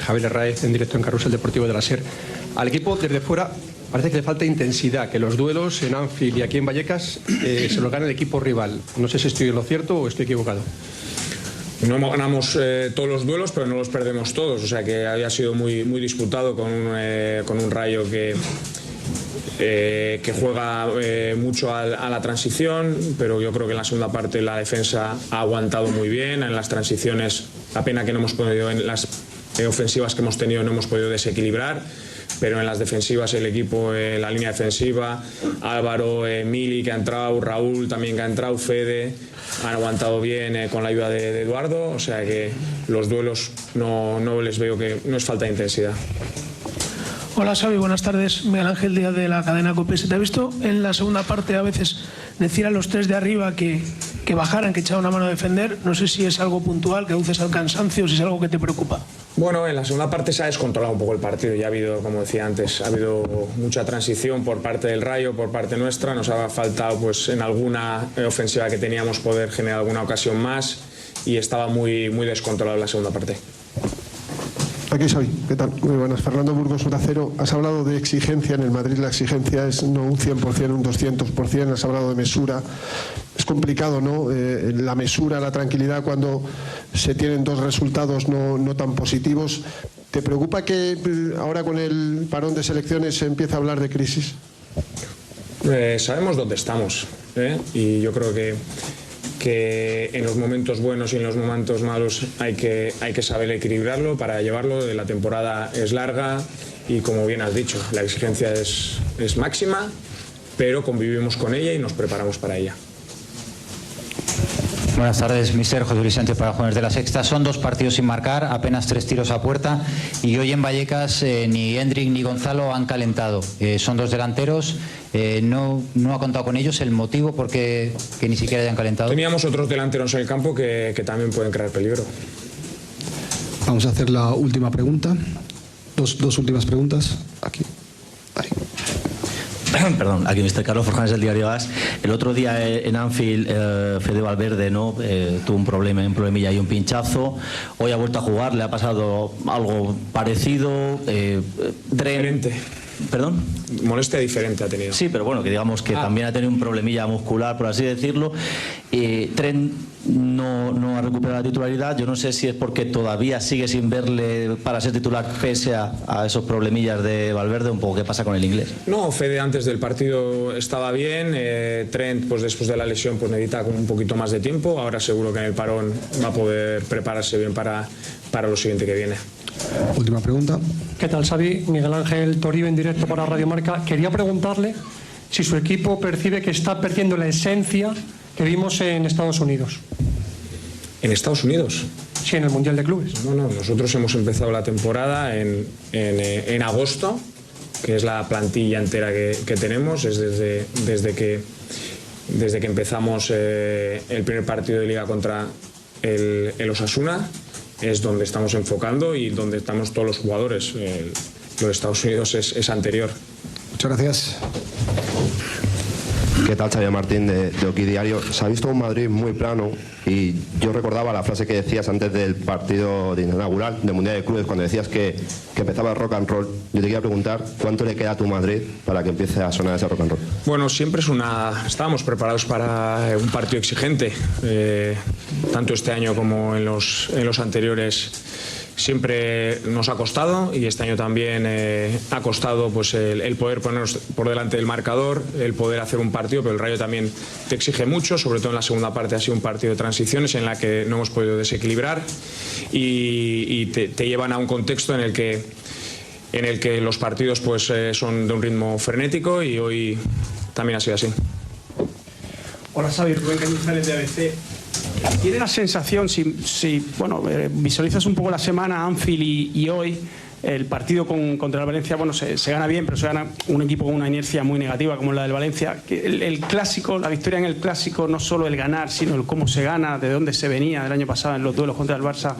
Javier Herráez, en directo en Carrusel Deportivo de la SER. Al equipo desde fuera parece que le falta intensidad, que los duelos en Anfield y aquí en Vallecas se los gana el equipo rival. No sé si estoy en lo cierto o estoy equivocado. No ganamos todos los duelos, pero no los perdemos todos. O sea que había sido muy disputado con un Rayo que juega mucho a la transición, pero yo creo que en la segunda parte la defensa ha aguantado muy bien. En las transiciones, la pena que no hemos podido, en las ofensivas que hemos tenido no hemos podido desequilibrar, pero en las defensivas el equipo, la línea defensiva, Álvaro, Mili que ha entrado, Raúl también que ha entrado, Fede, han aguantado bien con la ayuda de Eduardo, o sea que los duelos no les veo que no es falta de intensidad. Hola Xavi, buenas tardes. Miguel Ángel Díaz de la cadena COPE. ¿Te ha visto en la segunda parte a veces decir a los tres de arriba que bajaran, que echaran una mano a defender? No sé si es algo puntual, que aduces al cansancio o si es algo que te preocupa. Bueno, en la segunda parte se ha descontrolado un poco el partido. Ya ha habido, como decía antes, ha habido mucha transición por parte del Rayo, por parte nuestra. Nos ha faltado pues en alguna ofensiva que teníamos poder generar alguna ocasión más y estaba muy descontrolado en la segunda parte. Aquí soy, ¿qué tal? Muy buenas. Fernando Burgos, Onda Cero. Has hablado de exigencia en el Madrid. La exigencia es no un 100%, un 200%. Has hablado de mesura. Es complicado, ¿no? La mesura, la tranquilidad cuando se tienen dos resultados no tan positivos. ¿Te preocupa que ahora con el parón de selecciones se empiece a hablar de crisis? Sabemos dónde estamos, y yo creo que en los momentos buenos y en los momentos malos hay que saber equilibrarlo para llevarlo. La temporada es larga y, como bien has dicho, la exigencia es máxima, pero convivimos con ella y nos preparamos para ella. Buenas tardes, mister. José Luis Sánchez para Jóvenes de la Sexta. Son 2 partidos sin marcar, apenas 3 tiros a puerta y hoy en Vallecas ni Hendrik ni Gonzalo han calentado. Son 2 delanteros, no ha contado con ellos. ¿El motivo por qué que ni siquiera hayan calentado? Teníamos otros delanteros en el campo que también pueden crear peligro. Vamos a hacer la última pregunta. Dos últimas preguntas. Aquí. Ahí. Perdón, aquí Mr. Carlos Forjanes del diario AS. El otro día en Anfield, Fede Valverde tuvo un problemilla y un pinchazo. Hoy ha vuelto a jugar, le ha pasado algo parecido. Diferente. ¿Perdón? Molestia diferente ha tenido. Sí, pero bueno, que digamos que también ha tenido un problemilla muscular, por así decirlo. Trent no ha recuperado la titularidad. Yo no sé si es porque todavía sigue sin verle para ser titular pese a esos problemillas de Valverde, un poco qué pasa con el inglés. No, Fede antes del partido estaba bien. Trent, pues después de la lesión, pues necesita un poquito más de tiempo. Ahora seguro que en el parón va a poder prepararse bien para lo siguiente que viene. Última pregunta. ¿Qué tal, Xavi? Miguel Ángel Toribio en directo para Radio Marca. Quería preguntarle si su equipo percibe que está perdiendo la esencia que vimos en Estados Unidos. ¿En Estados Unidos? Sí, en el Mundial de Clubes. No, nosotros hemos empezado la temporada en agosto, que es la plantilla entera que tenemos. Es desde que empezamos el primer partido de Liga contra el Osasuna. Es donde estamos enfocando y donde estamos todos los jugadores. Lo de Estados Unidos es anterior. Muchas gracias. ¿Qué tal, Xavier Martín de Oki Diario? Se ha visto un Madrid muy plano y yo recordaba la frase que decías antes del partido inaugural del Mundial de Clubes, cuando decías que empezaba el rock and roll. Yo te quería preguntar cuánto le queda a tu Madrid para que empiece a sonar ese rock and roll. Bueno, siempre estábamos preparados para un partido exigente, tanto este año como en los anteriores. Siempre nos ha costado y este año también ha costado pues el poder ponernos por delante del marcador, el poder hacer un partido, pero el Rayo también te exige mucho, sobre todo en la segunda parte ha sido un partido de transiciones en la que no hemos podido desequilibrar y te llevan a un contexto en el que los partidos pues son de un ritmo frenético y hoy también ha sido así. Hola, Xavi, Rubén Cañizares de ABC. ¿Tiene la sensación, si visualizas un poco la semana Anfield y hoy, el partido contra el Valencia, bueno, se gana bien, pero se gana un equipo con una inercia muy negativa como la del Valencia, que el clásico, la victoria en el clásico, no solo el ganar, sino el cómo se gana, de dónde se venía del año pasado en los duelos contra el Barça,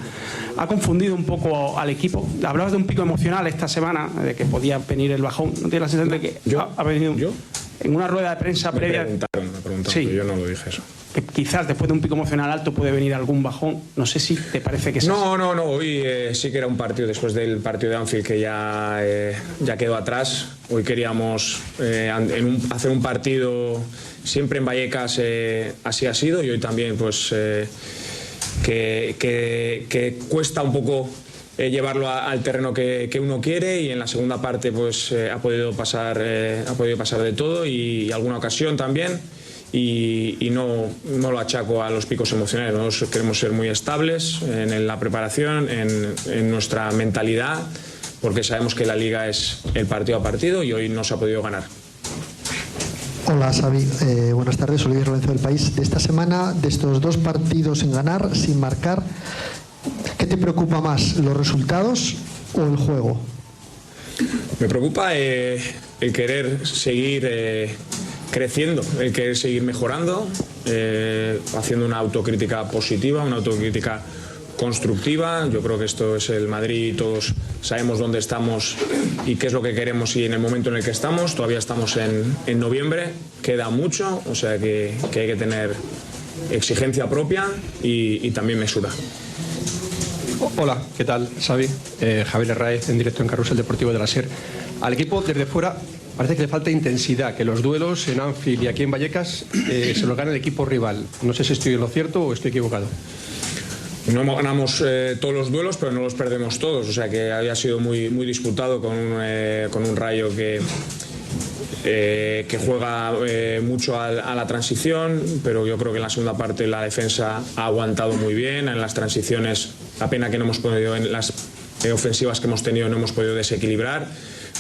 ha confundido un poco al equipo. Hablabas de un pico emocional esta semana, de que podía venir el bajón. ¿No tienes la sensación de que ha venido en una rueda de prensa previa? Me preguntaron, sí. Yo no lo dije eso. Que quizás después de un pico emocional alto puede venir algún bajón. No sé si te parece que es No. Hoy sí que era un partido, después del partido de Anfield, que ya quedó atrás. Hoy queríamos hacer un partido siempre en Vallecas, así ha sido, y hoy también pues que cuesta un poco llevarlo al terreno que uno quiere, y en la segunda parte pues ha podido pasar de todo y alguna ocasión también. Y no lo achaco a los picos emocionales. Nosotros queremos ser muy estables en la preparación, en nuestra mentalidad, porque sabemos que la Liga es el partido a partido y hoy no se ha podido ganar. Hola, Xavi. Buenas tardes, Olivier Lorenzo del País. De esta semana, de estos 2 partidos sin ganar, sin marcar, ¿qué te preocupa más, los resultados o el juego? Me preocupa el querer seguir creciendo, el querer seguir mejorando, haciendo una autocrítica positiva, una autocrítica constructiva. Yo creo que esto es el Madrid y todos sabemos dónde estamos y qué es lo que queremos y en el momento en el que estamos. Todavía estamos en noviembre, queda mucho, o sea que hay que tener exigencia propia y también mesura. Hola, ¿qué tal, Xavi? Javier Herráez, en directo en Carrusel Deportivo de la SER. Al equipo desde fuera parece que le falta intensidad, que los duelos en Anfield y aquí en Vallecas se los gana el equipo rival. No sé si estoy en lo cierto o estoy equivocado. No ganamos todos los duelos, pero no los perdemos todos. O sea que había sido muy disputado con un Rayo que juega mucho a la transición, pero yo creo que en la segunda parte la defensa ha aguantado muy bien. En las transiciones, la pena que no hemos podido, en las ofensivas que hemos tenido, no hemos podido desequilibrar.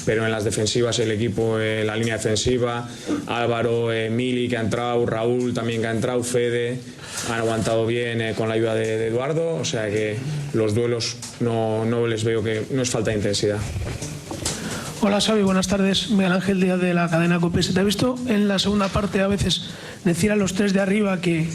pero en las defensivas el equipo, la línea defensiva, Álvaro, Mili que ha entrado, Raúl también que ha entrado, Fede, han aguantado bien con la ayuda de Eduardo, o sea que los duelos no les veo que no es falta de intensidad. Hola Xavi, buenas tardes. Miguel Ángel Díaz de la cadena COPE. Se te ha visto en la segunda parte a veces decir a los tres de arriba que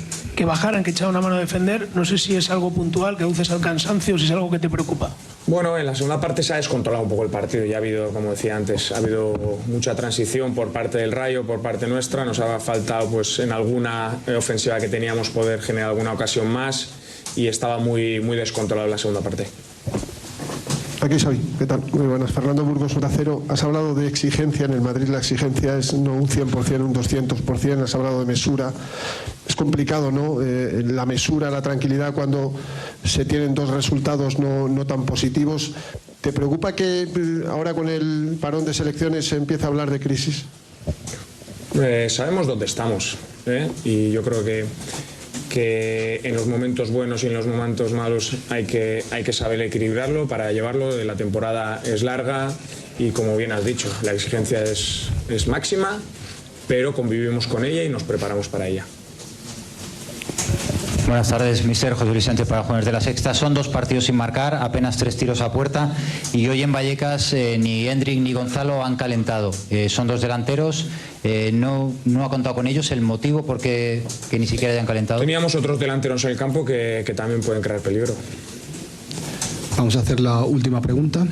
bajaran, que echaran una mano a defender. No sé si es algo puntual, que aduces al cansancio o si es algo que te preocupa. Bueno, en la segunda parte se ha descontrolado un poco el partido. Ya ha habido, como decía antes, ha habido mucha transición por parte del Rayo, por parte nuestra. Nos ha faltado pues en alguna ofensiva que teníamos poder generar alguna ocasión más y estaba muy descontrolado en la segunda parte. Aquí Xavi, ¿qué tal? Muy buenas. Fernando Burgos, Onda Cero. Has hablado de exigencia en el Madrid. La exigencia es no un 100%, un 200%. Has hablado de mesura. Es complicado, ¿no? La mesura, la tranquilidad cuando se tienen dos resultados no tan positivos. ¿Te preocupa que ahora con el parón de selecciones se empiece a hablar de crisis? Sabemos dónde estamos, y yo creo que en los momentos buenos y en los momentos malos hay que saber equilibrarlo para llevarlo. La temporada es larga y, como bien has dicho, la exigencia es máxima, pero convivimos con ella y nos preparamos para ella. Buenas tardes, mister. José Luis Sánchez para Jóvenes de la Sexta. Son 2 partidos sin marcar, apenas 3 tiros a puerta y hoy en Vallecas ni Endrick ni Gonzalo han calentado. Son 2 delanteros, no ha contado con ellos. ¿El motivo por qué que ni siquiera hayan calentado? Teníamos otros delanteros en el campo que también pueden crear peligro. Vamos a hacer la última pregunta.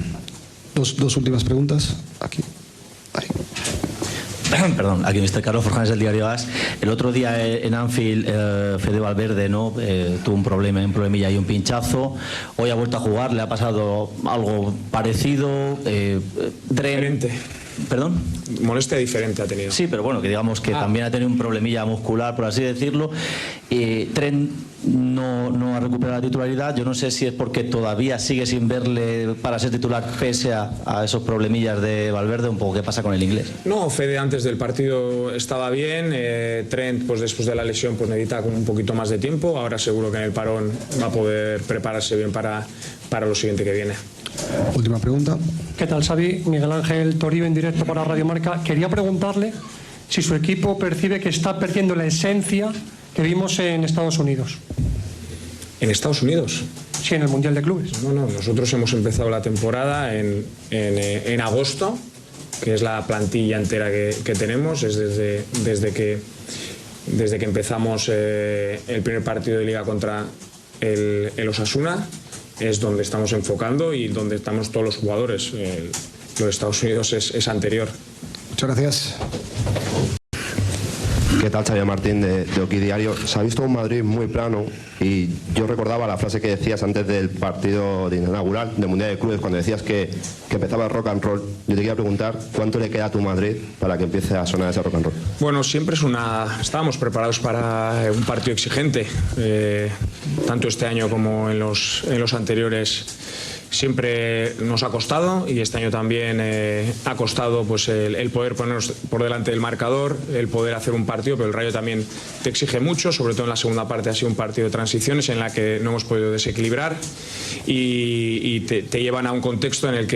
Dos últimas preguntas. Aquí. Ahí. Perdón, aquí Mr. Carlos Forjanes del diario AS. El otro día en Anfield, Fede Valverde tuvo un problemilla y un pinchazo. Hoy ha vuelto a jugar, le ha pasado algo parecido. Diferente. ¿Perdón? Molestia diferente ha tenido. Sí, pero bueno, que digamos que también ha tenido un problemilla muscular, por así decirlo. Trent no ha recuperado la titularidad. Yo no sé si es porque todavía sigue sin verle para ser titular pese a esos problemillas de Valverde. Un poco, ¿qué pasa con el inglés? No, Fede antes del partido estaba bien. Trent, pues después de la lesión, pues necesita un poquito más de tiempo. Ahora seguro que en el parón va a poder prepararse bien para lo siguiente que viene. Última pregunta. ¿Qué tal, Xavi? Miguel Ángel Toribio en directo para Radio Marca. Quería preguntarle si su equipo percibe que está perdiendo la esencia que vimos en Estados Unidos. ¿En Estados Unidos? Sí, en el Mundial de Clubes. No, nosotros hemos empezado la temporada en agosto, que es la plantilla entera que tenemos. Es desde que empezamos el primer partido de Liga contra el Osasuna. Es donde estamos enfocando y donde estamos todos los jugadores. Lo de Estados Unidos es anterior. Muchas gracias. ¿Qué tal, Xavier Martín de Oki Diario? Se ha visto un Madrid muy plano y yo recordaba la frase que decías antes del partido inaugural del Mundial de Clubes, cuando decías que empezaba el rock and roll. Yo te quería preguntar cuánto le queda a tu Madrid para que empiece a sonar ese rock and roll. Bueno, siempre estábamos preparados para un partido exigente, tanto este año como en los anteriores. Siempre nos ha costado y este año también ha costado pues el poder ponernos por delante del marcador, el poder hacer un partido, pero el Rayo también te exige mucho, sobre todo en la segunda parte ha sido un partido de transiciones en la que no hemos podido desequilibrar y te llevan a un contexto en el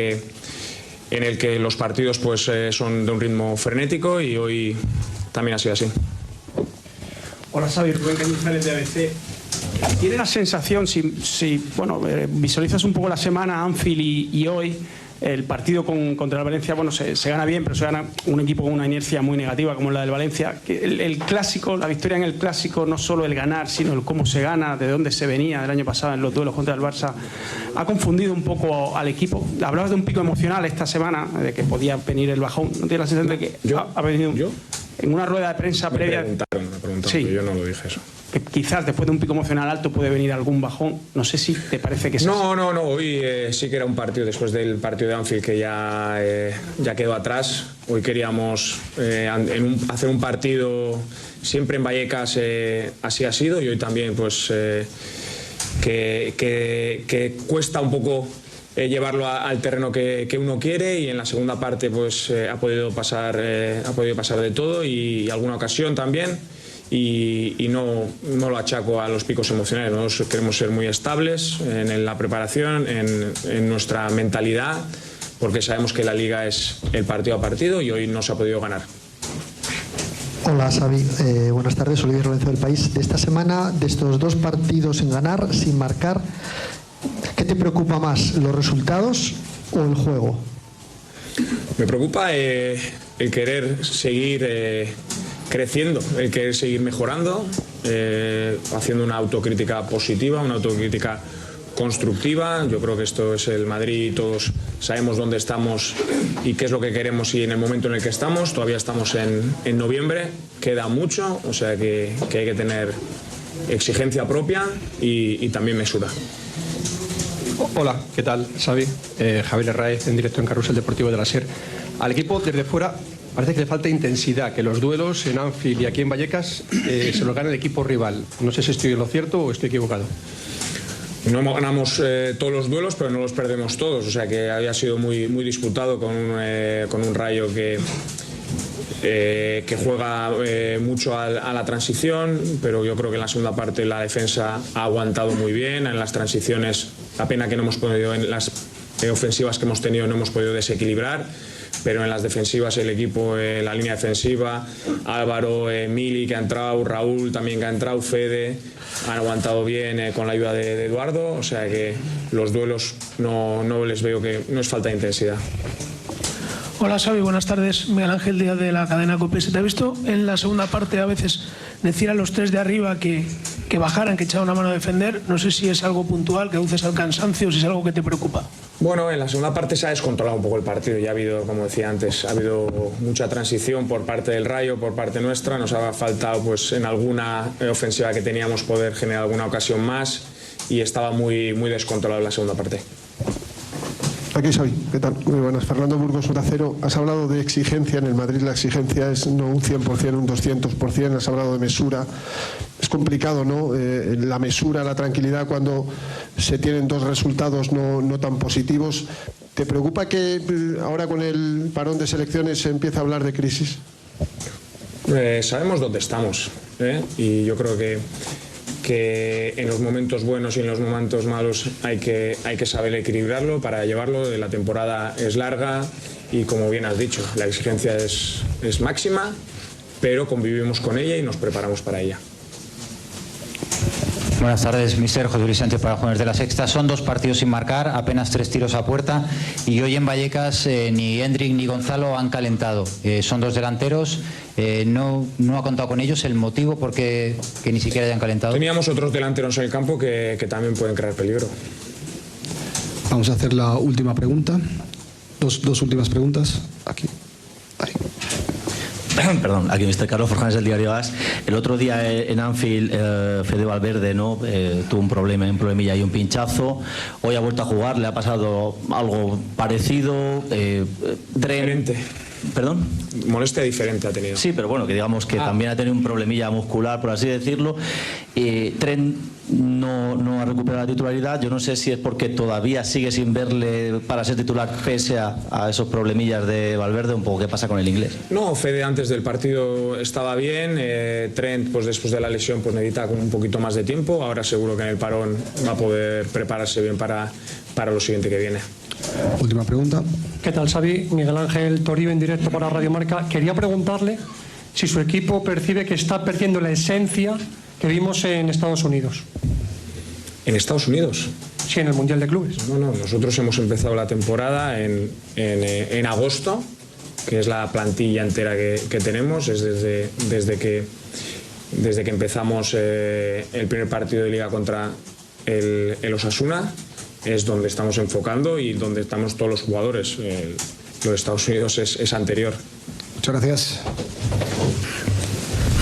que los partidos pues son de un ritmo frenético y hoy también ha sido así. Hola Xavi, Rubén Cañizares de ABC. ¿Tiene la sensación, si visualizas un poco la semana, Anfield y hoy, el partido contra el Valencia, bueno, se gana bien, pero se gana un equipo con una inercia muy negativa como la del Valencia? Que el clásico, la victoria en el clásico, no solo el ganar, sino el cómo se gana, de dónde se venía del año pasado en los duelos contra el Barça, ha confundido un poco al equipo. Hablabas de un pico emocional esta semana, de que podía venir el bajón. ¿No tienes la sensación de que ha venido? ¿Yo? En una rueda de prensa previa. Me preguntaron, sí, yo no lo dije eso. Que quizás después de un pico emocional alto puede venir algún bajón. No sé si te parece que es así. No. Hoy sí que era un partido, después del partido de Anfield, que ya quedó atrás. Hoy queríamos hacer un partido siempre en Vallecas, así ha sido, y hoy también pues que cuesta un poco llevarlo al terreno que uno quiere, y en la segunda parte pues ha podido pasar de todo y alguna ocasión también, y no lo achaco a los picos emocionales. Nosotros queremos ser muy estables en la preparación, en nuestra mentalidad, porque sabemos que la Liga es el partido a partido y hoy no se ha podido ganar. Hola Xavi, buenas tardes, Olivier Lorenzo del País. De esta semana, de estos dos partidos sin ganar, sin marcar, ¿qué te preocupa más, los resultados o el juego? Me preocupa el querer seguir creciendo, el querer seguir mejorando, haciendo una autocrítica positiva, una autocrítica constructiva. Yo creo que esto es el Madrid y todos sabemos dónde estamos y qué es lo que queremos y en el momento en el que estamos. Todavía estamos en noviembre, queda mucho, o sea que hay que tener exigencia propia y también mesura. Hola, ¿qué tal, Xavi? Javier Herráez, en directo en Carrusel Deportivo de la SER. Al equipo desde fuera parece que le falta intensidad, que los duelos en Anfield y aquí en Vallecas se los gana el equipo rival. No sé si estoy en lo cierto o estoy equivocado. No ganamos todos los duelos, pero no los perdemos todos. O sea que había sido muy disputado con un Rayo que juega mucho a la transición, pero yo creo que en la segunda parte la defensa ha aguantado muy bien. En las transiciones, la pena que no hemos podido, en las ofensivas que hemos tenido no hemos podido desequilibrar, pero en las defensivas el equipo, la línea defensiva, Álvaro, Mili que ha entrado, Raúl también que ha entrado, Fede, han aguantado bien con la ayuda de Eduardo, o sea que los duelos no les veo que no es falta de intensidad. Hola Xavi, buenas tardes. Miguel Ángel Díaz de la cadena COPE. Se te ha visto en la segunda parte a veces decir a los tres de arriba que bajaran, que echaran una mano a defender. No sé si es algo puntual, que aduces al cansancio o si es algo que te preocupa. Bueno, en la segunda parte se ha descontrolado un poco el partido. Ya ha habido, como decía antes, ha habido mucha transición por parte del Rayo, por parte nuestra. Nos ha faltado pues en alguna ofensiva que teníamos poder generar alguna ocasión más y estaba muy descontrolado en la segunda parte. Aquí Xavi, ¿qué tal? Muy buenas. Fernando Burgos, Onda Cero. Has hablado de exigencia en el Madrid. La exigencia es no un 100%, un 200%. Has hablado de mesura. Es complicado, ¿no? La mesura, la tranquilidad cuando se tienen dos resultados no tan positivos. ¿Te preocupa que ahora con el parón de selecciones se empiece a hablar de crisis? Sabemos dónde estamos, y yo creo que en los momentos buenos y en los momentos malos hay que saber equilibrarlo para llevarlo. La temporada es larga y, como bien has dicho, la exigencia es máxima, pero convivimos con ella y nos preparamos para ella. Buenas tardes, mister José Luis Sánchez para Jóvenes de la Sexta. Son dos partidos sin marcar, apenas 3 tiros a puerta y hoy en Vallecas ni Hendrik ni Gonzalo han calentado. Son dos delanteros, no ha contado con ellos. ¿El motivo por qué que ni siquiera hayan calentado? Teníamos otros delanteros en el campo que también pueden crear peligro. Vamos a hacer la última pregunta. Dos últimas preguntas. Aquí. Ahí. Perdón, aquí Mr. Carlos Forjanes del diario AS. El otro día en Anfield, Fede Valverde tuvo un problemilla y un pinchazo. Hoy ha vuelto a jugar, le ha pasado algo parecido. Diferente. ¿Perdón? Molestia diferente ha tenido. Sí, pero bueno, que digamos que también ha tenido un problemilla muscular, por así decirlo. Trent no ha recuperado la titularidad. Yo no sé si es porque todavía sigue sin verle para ser titular pese a esos problemillas de Valverde, un poco qué pasa con el inglés. No, Fede antes del partido estaba bien. Trent, pues después de la lesión, pues necesita un poquito más de tiempo. Ahora seguro que en el parón va a poder prepararse bien para lo siguiente que viene. Última pregunta. ¿Qué tal, Xavi? Miguel Ángel Toribio en directo para Radio Marca. Quería preguntarle si su equipo percibe que está perdiendo la esencia que vimos en Estados Unidos. ¿En Estados Unidos? Sí, en el Mundial de Clubes. No, nosotros hemos empezado la temporada en agosto, que es la plantilla entera que tenemos. Es desde que empezamos el primer partido de Liga contra el Osasuna, es donde estamos enfocando y donde estamos todos los jugadores. Lo de Estados Unidos es anterior. Muchas gracias.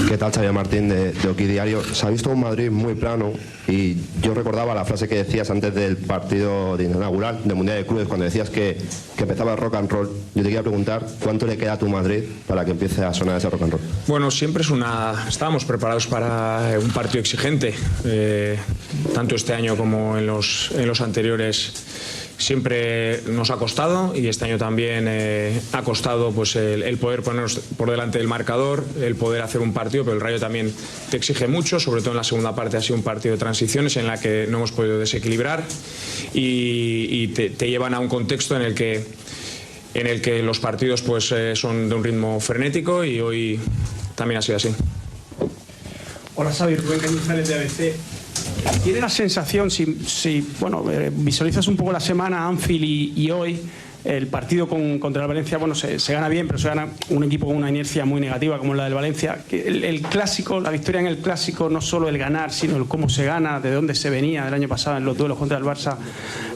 ¿Qué tal, Xavier Martín de Oki Diario? Se ha visto un Madrid muy plano y yo recordaba la frase que decías antes del partido inaugural del Mundial de Clubes, cuando decías que empezaba el rock and roll. Yo te quería preguntar cuánto le queda a tu Madrid para que empiece a sonar ese rock and roll. Bueno, siempre estábamos preparados para un partido exigente, tanto este año como en los anteriores. Siempre nos ha costado y este año también ha costado pues el poder ponernos por delante del marcador, el poder hacer un partido, pero el Rayo también te exige mucho, sobre todo en la segunda parte ha sido un partido de transiciones en la que no hemos podido desequilibrar y te llevan a un contexto en el que en el que los partidos pues son de un ritmo frenético y hoy también ha sido así. Hola Xavi, Rubén Cañizares de ABC. ¿Tiene la sensación, si visualizas un poco la semana Anfield y hoy, el partido contra el Valencia, bueno, se gana bien, pero se gana un equipo con una inercia muy negativa como la del Valencia? El clásico, la victoria en el clásico, no solo el ganar, sino el cómo se gana, de dónde se venía del año pasado en los duelos contra el Barça,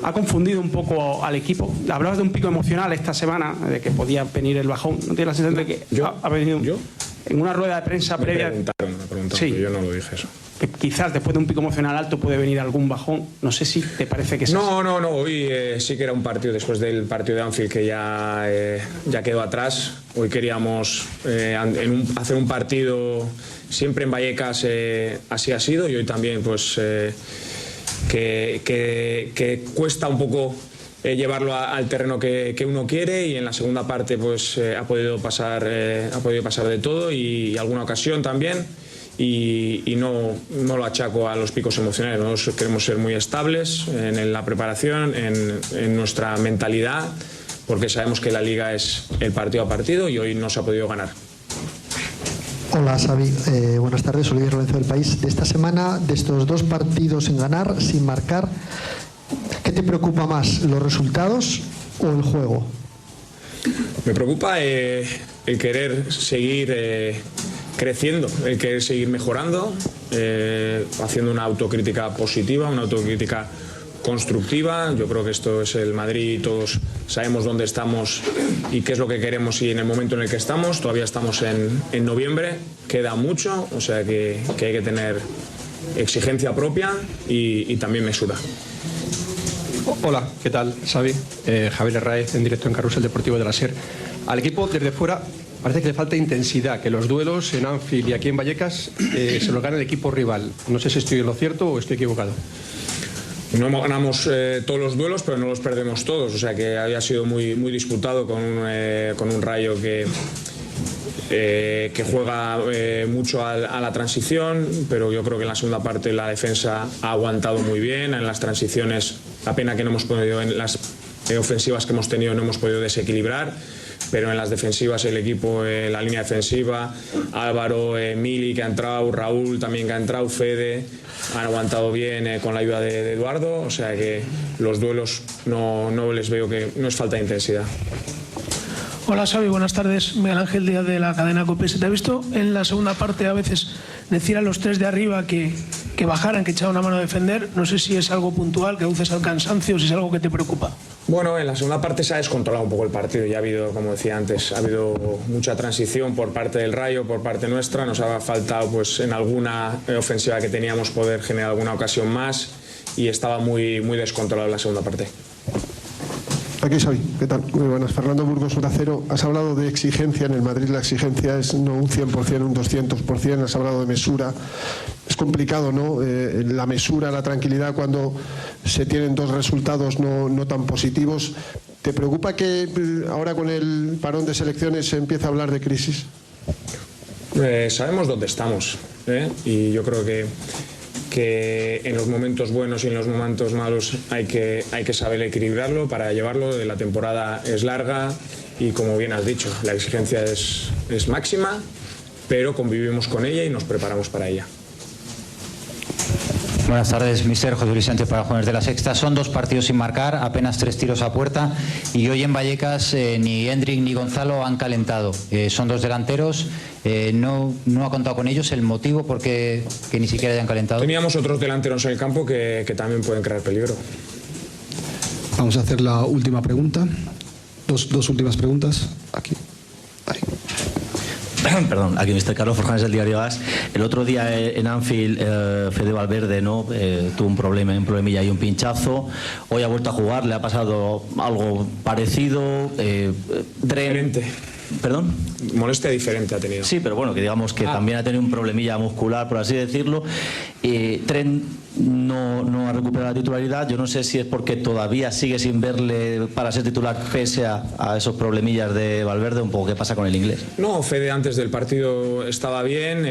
ha confundido un poco al equipo. Hablabas de un pico emocional esta semana, de que podía venir el bajón. ¿No tienes la sensación de que ha venido en una rueda de prensa previa? Me preguntaron, sí, yo no lo dije eso. Que quizás después de un pico emocional alto puede venir algún bajón. No sé si te parece que es así. No, hoy sí que era un partido, después del partido de Anfield, que ya quedó atrás. Hoy queríamos hacer un partido, siempre en Vallecas así ha sido, y hoy también pues que cuesta un poco llevarlo al terreno que uno quiere, y en la segunda parte pues ha podido pasar de todo, y alguna ocasión también. Y no lo achaco a los picos emocionales. Nosotros queremos ser muy estables en la preparación, en nuestra mentalidad, porque sabemos que la Liga es el partido a partido y hoy no se ha podido ganar. Hola Xavi, buenas tardes, soy Olivier Lorenzo del País. De esta semana, de estos dos partidos sin ganar, sin marcar, ¿qué te preocupa más, los resultados o el juego? Me preocupa el querer seguir creciendo, el querer seguir mejorando, haciendo una autocrítica positiva, una autocrítica constructiva. Yo creo que esto es el Madrid y todos sabemos dónde estamos y qué es lo que queremos, y en el momento en el que estamos. Todavía estamos en noviembre, queda mucho, o sea que hay que tener exigencia propia y también mesura. Hola, ¿qué tal, Xavi? Javier Herráez, en directo en Carrusel Deportivo de la SER. Al equipo desde fuera parece que le falta intensidad, que los duelos en Anfield y aquí en Vallecas se los gana el equipo rival. No sé si estoy en lo cierto o estoy equivocado. No ganamos todos los duelos, pero no los perdemos todos, o sea que había sido muy disputado con un Rayo que juega mucho a la transición, pero yo creo que en la segunda parte la defensa ha aguantado muy bien. En las transiciones, la pena que no hemos podido, en las ofensivas que hemos tenido no hemos podido desequilibrar, pero en las defensivas el equipo, la línea defensiva, Álvaro, Mili que ha entrado, Raúl también que ha entrado, Fede, han aguantado bien con la ayuda de Eduardo, o sea que los duelos no les veo, que no es falta de intensidad. Hola Xavi, buenas tardes. Miguel Ángel Díaz de la cadena COPE. Se te ha visto en la segunda parte a veces decir a los tres de arriba que bajaran, que echaran una mano a defender. No sé si es algo puntual, que aduces al cansancio, o si es algo que te preocupa. Bueno, en la segunda parte se ha descontrolado un poco el partido. Ya ha habido, como decía antes, ha habido mucha transición por parte del Rayo, por parte nuestra. Nos ha faltado pues en alguna ofensiva que teníamos poder generar alguna ocasión más, y estaba muy descontrolado en la segunda parte. Aquí Xavi, ¿qué tal? Muy buenas. Fernando Burgos, Onda Cero. Has hablado de exigencia en el Madrid. La exigencia es no un 100%, un 200%. Has hablado de mesura. Es complicado, ¿no? La mesura, la tranquilidad cuando se tienen dos resultados no tan positivos. ¿Te preocupa que ahora con el parón de selecciones se empiece a hablar de crisis? Sabemos dónde estamos, y yo creo que en los momentos buenos y en los momentos malos hay que saber equilibrarlo para llevarlo. La temporada es larga y, como bien has dicho, la exigencia es máxima, pero convivimos con ella y nos preparamos para ella. Buenas tardes, mister. José Luis Sánchez para Jóvenes de la Sexta. Son dos partidos sin marcar, apenas 3 tiros a puerta, y hoy en Vallecas ni Hendrik ni Gonzalo han calentado. Son dos delanteros, no ha contado con ellos. ¿El motivo por qué que ni siquiera hayan calentado? Teníamos otros delanteros en el campo que también pueden crear peligro. Vamos a hacer la última pregunta. Dos últimas preguntas. Aquí. Ahí. Perdón, aquí Mr. Carlos Forjanes del diario AS. El otro día en Anfield, Fede Valverde tuvo un problemilla y un pinchazo. Hoy ha vuelto a jugar, le ha pasado algo parecido. Diferente. ¿Perdón? Molestia diferente ha tenido. Sí, pero bueno, que digamos que también ha tenido un problemilla muscular, por así decirlo. Trent no ha recuperado la titularidad. Yo no sé si es porque todavía sigue sin verle para ser titular pese a esos problemillas de Valverde. Un poco qué pasa con el inglés. No, Fede antes del partido estaba bien.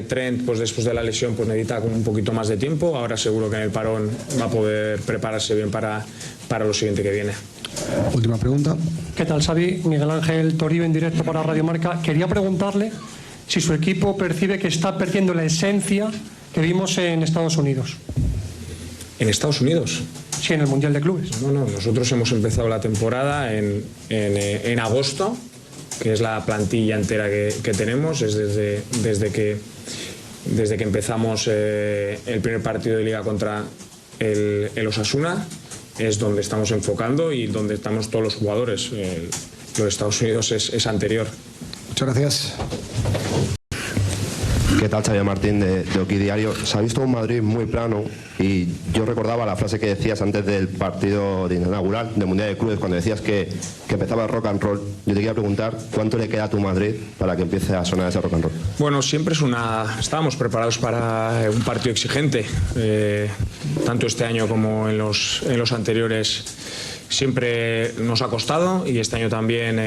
Trent, pues después de la lesión, pues necesita un poquito más de tiempo. Ahora seguro que en el parón va a poder prepararse bien para lo siguiente que viene. Última pregunta. ¿Qué tal, Xavi? Miguel Ángel Toribio, en directo para Radio Marca. Quería preguntarle si su equipo percibe que está perdiendo la esencia que vimos en Estados Unidos. ¿En Estados Unidos? Sí, en el Mundial de Clubes. No, nosotros hemos empezado la temporada en agosto, que es la plantilla entera que tenemos, es desde que empezamos el primer partido de Liga contra el Osasuna, es donde estamos enfocando y donde estamos todos los jugadores. Lo de Estados Unidos es anterior. Muchas gracias. ¿Qué tal, Xavier Martín de Oki Diario? Se ha visto un Madrid muy plano y yo recordaba la frase que decías antes del partido inaugural del Mundial de Clubes, cuando decías que empezaba el rock and roll. Yo te quería preguntar cuánto le queda a tu Madrid para que empiece a sonar ese rock and roll. Bueno, siempre estábamos preparados para un partido exigente, tanto este año como en los anteriores. Siempre nos ha costado y este año también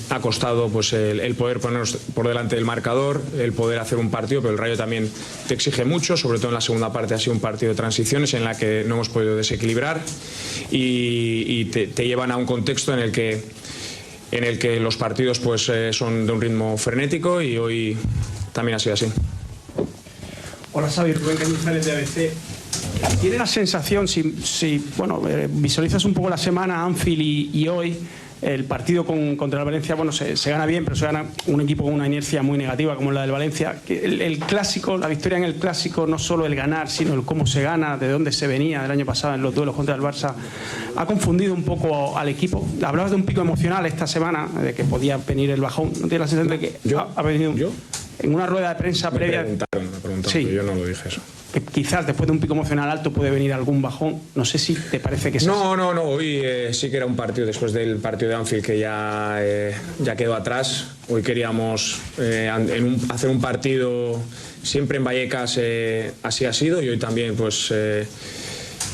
ha costado pues el poder ponernos por delante del marcador, el poder hacer un partido, pero el Rayo también te exige mucho, sobre todo en la segunda parte ha sido un partido de transiciones en la que no hemos podido desequilibrar y te llevan a un contexto en el que los partidos pues son de un ritmo frenético y hoy también ha sido así. Hola, Xavi, Rubén Cañizares de ABC. ¿Tiene la sensación, si visualizas un poco la semana Anfield y hoy, el partido contra el Valencia, bueno, se gana bien, pero se gana un equipo con una inercia muy negativa como la del Valencia, que el clásico, la victoria en el clásico, no solo el ganar, sino el cómo se gana, de dónde se venía del año pasado en los duelos contra el Barça, ha confundido un poco al equipo? Hablabas de un pico emocional esta semana, de que podía venir el bajón. ¿No tienes la sensación de que ha venido en una rueda de prensa previa? Me preguntaron, sí, yo no lo dije eso. Que quizás después de un pico emocional alto puede venir algún bajón. No sé si te parece que es así. No, hoy sí que era un partido, después del partido de Anfield que ya quedó atrás. Hoy queríamos hacer un partido, siempre en Vallecas así ha sido, y hoy también pues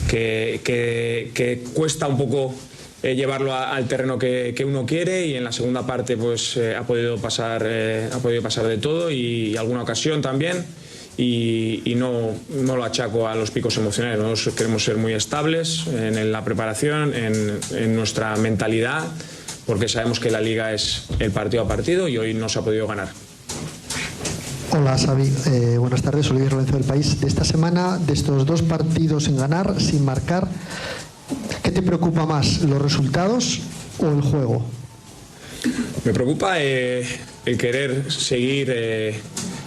que cuesta un poco llevarlo al terreno que uno quiere, y en la segunda parte pues ha podido pasar de todo y alguna ocasión también. Y no lo achaco a los picos emocionales. Nosotros queremos ser muy estables en la preparación, en nuestra mentalidad, porque sabemos que la Liga es el partido a partido y hoy no se ha podido ganar. Hola, Xavi. Buenas tardes, Olivier Lorenzo del País. De esta semana, de estos dos partidos sin ganar, sin marcar, ¿qué te preocupa más, los resultados o el juego? Me preocupa el querer seguir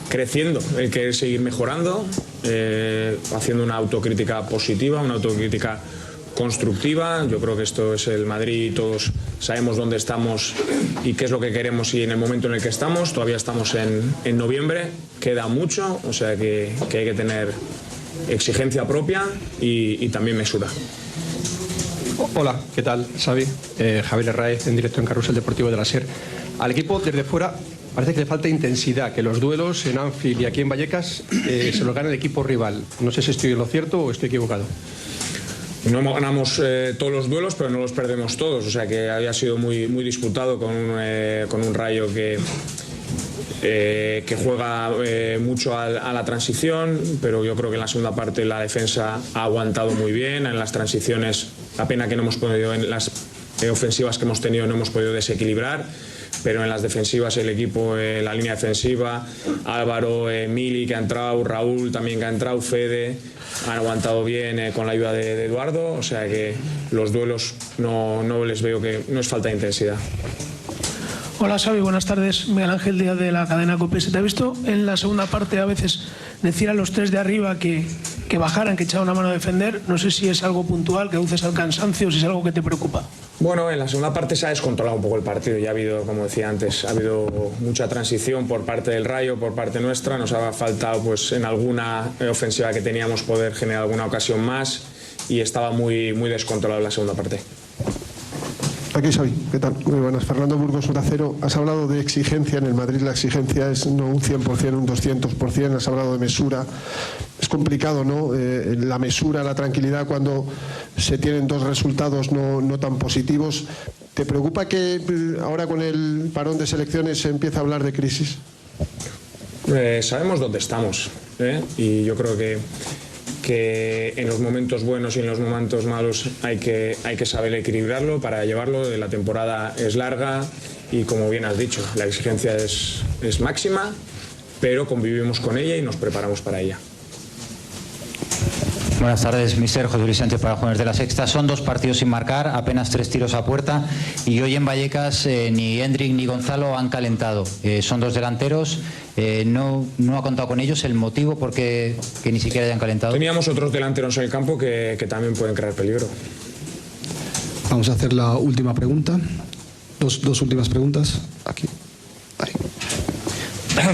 creciendo, el querer seguir mejorando, haciendo una autocrítica positiva, una autocrítica constructiva. Yo creo que esto es el Madrid y todos sabemos dónde estamos y qué es lo que queremos y en el momento en el que estamos. Todavía estamos en noviembre, queda mucho, o sea que hay que tener exigencia propia y también mesura. Hola, ¿qué tal, Xavi? Javier Herráez, en directo en Carrusel Deportivo de la SER. Al equipo desde fuera parece que le falta intensidad, que los duelos en Anfield y aquí en Vallecas se los gana el equipo rival. No sé si estoy en lo cierto o estoy equivocado. No ganamos todos los duelos, pero no los perdemos todos. O sea que había sido muy disputado con un Rayo que juega mucho a la transición, pero yo creo que en la segunda parte la defensa ha aguantado muy bien. En las transiciones, la pena que no hemos podido, en las ofensivas que hemos tenido no hemos podido desequilibrar, pero en las defensivas el equipo, la línea defensiva, Álvaro, Mili que ha entrado, Raúl también que ha entrado, Fede, han aguantado bien con la ayuda de Eduardo, o sea que los duelos no les veo, que no es falta de intensidad. Hola, Xavi, buenas tardes. Miguel Ángel Díaz de la cadena COPE. Se te ha visto en la segunda parte a veces decir a los tres de arriba que bajaran, que echaran una mano a defender. No sé si es algo puntual, que aduces al cansancio, o si es algo que te preocupa. Bueno, en la segunda parte se ha descontrolado un poco el partido. Ya ha habido, como decía antes, ha habido mucha transición por parte del Rayo, por parte nuestra. Nos ha faltado pues en alguna ofensiva que teníamos poder generar alguna ocasión más y estaba muy descontrolado en la segunda parte. Aquí Xavi, ¿qué tal? Muy buenas. Fernando Burgos, Onda Cero. Has hablado de exigencia en el Madrid. La exigencia es no un 100%, un 200%. Has hablado de mesura. Es complicado, ¿no? La mesura, la tranquilidad cuando se tienen dos resultados no tan positivos. ¿Te preocupa que ahora con el parón de selecciones se empiece a hablar de crisis? Sabemos dónde estamos, y yo creo que que en los momentos buenos y en los momentos malos hay que saber equilibrarlo para llevarlo. La temporada es larga y, como bien has dicho, la exigencia es máxima, pero convivimos con ella y nos preparamos para ella. Buenas tardes, mister. José Luis Sánchez para Jóvenes de la Sexta. Son 2 partidos sin marcar, apenas 3 tiros a puerta, y hoy en Vallecas ni Hendrik ni Gonzalo han calentado. Son 2 delanteros, no ha contado con ellos. ¿El motivo por qué que ni siquiera hayan calentado? Teníamos otros delanteros en el campo que también pueden crear peligro. Vamos a hacer la última pregunta. Dos últimas preguntas. Aquí. Ahí.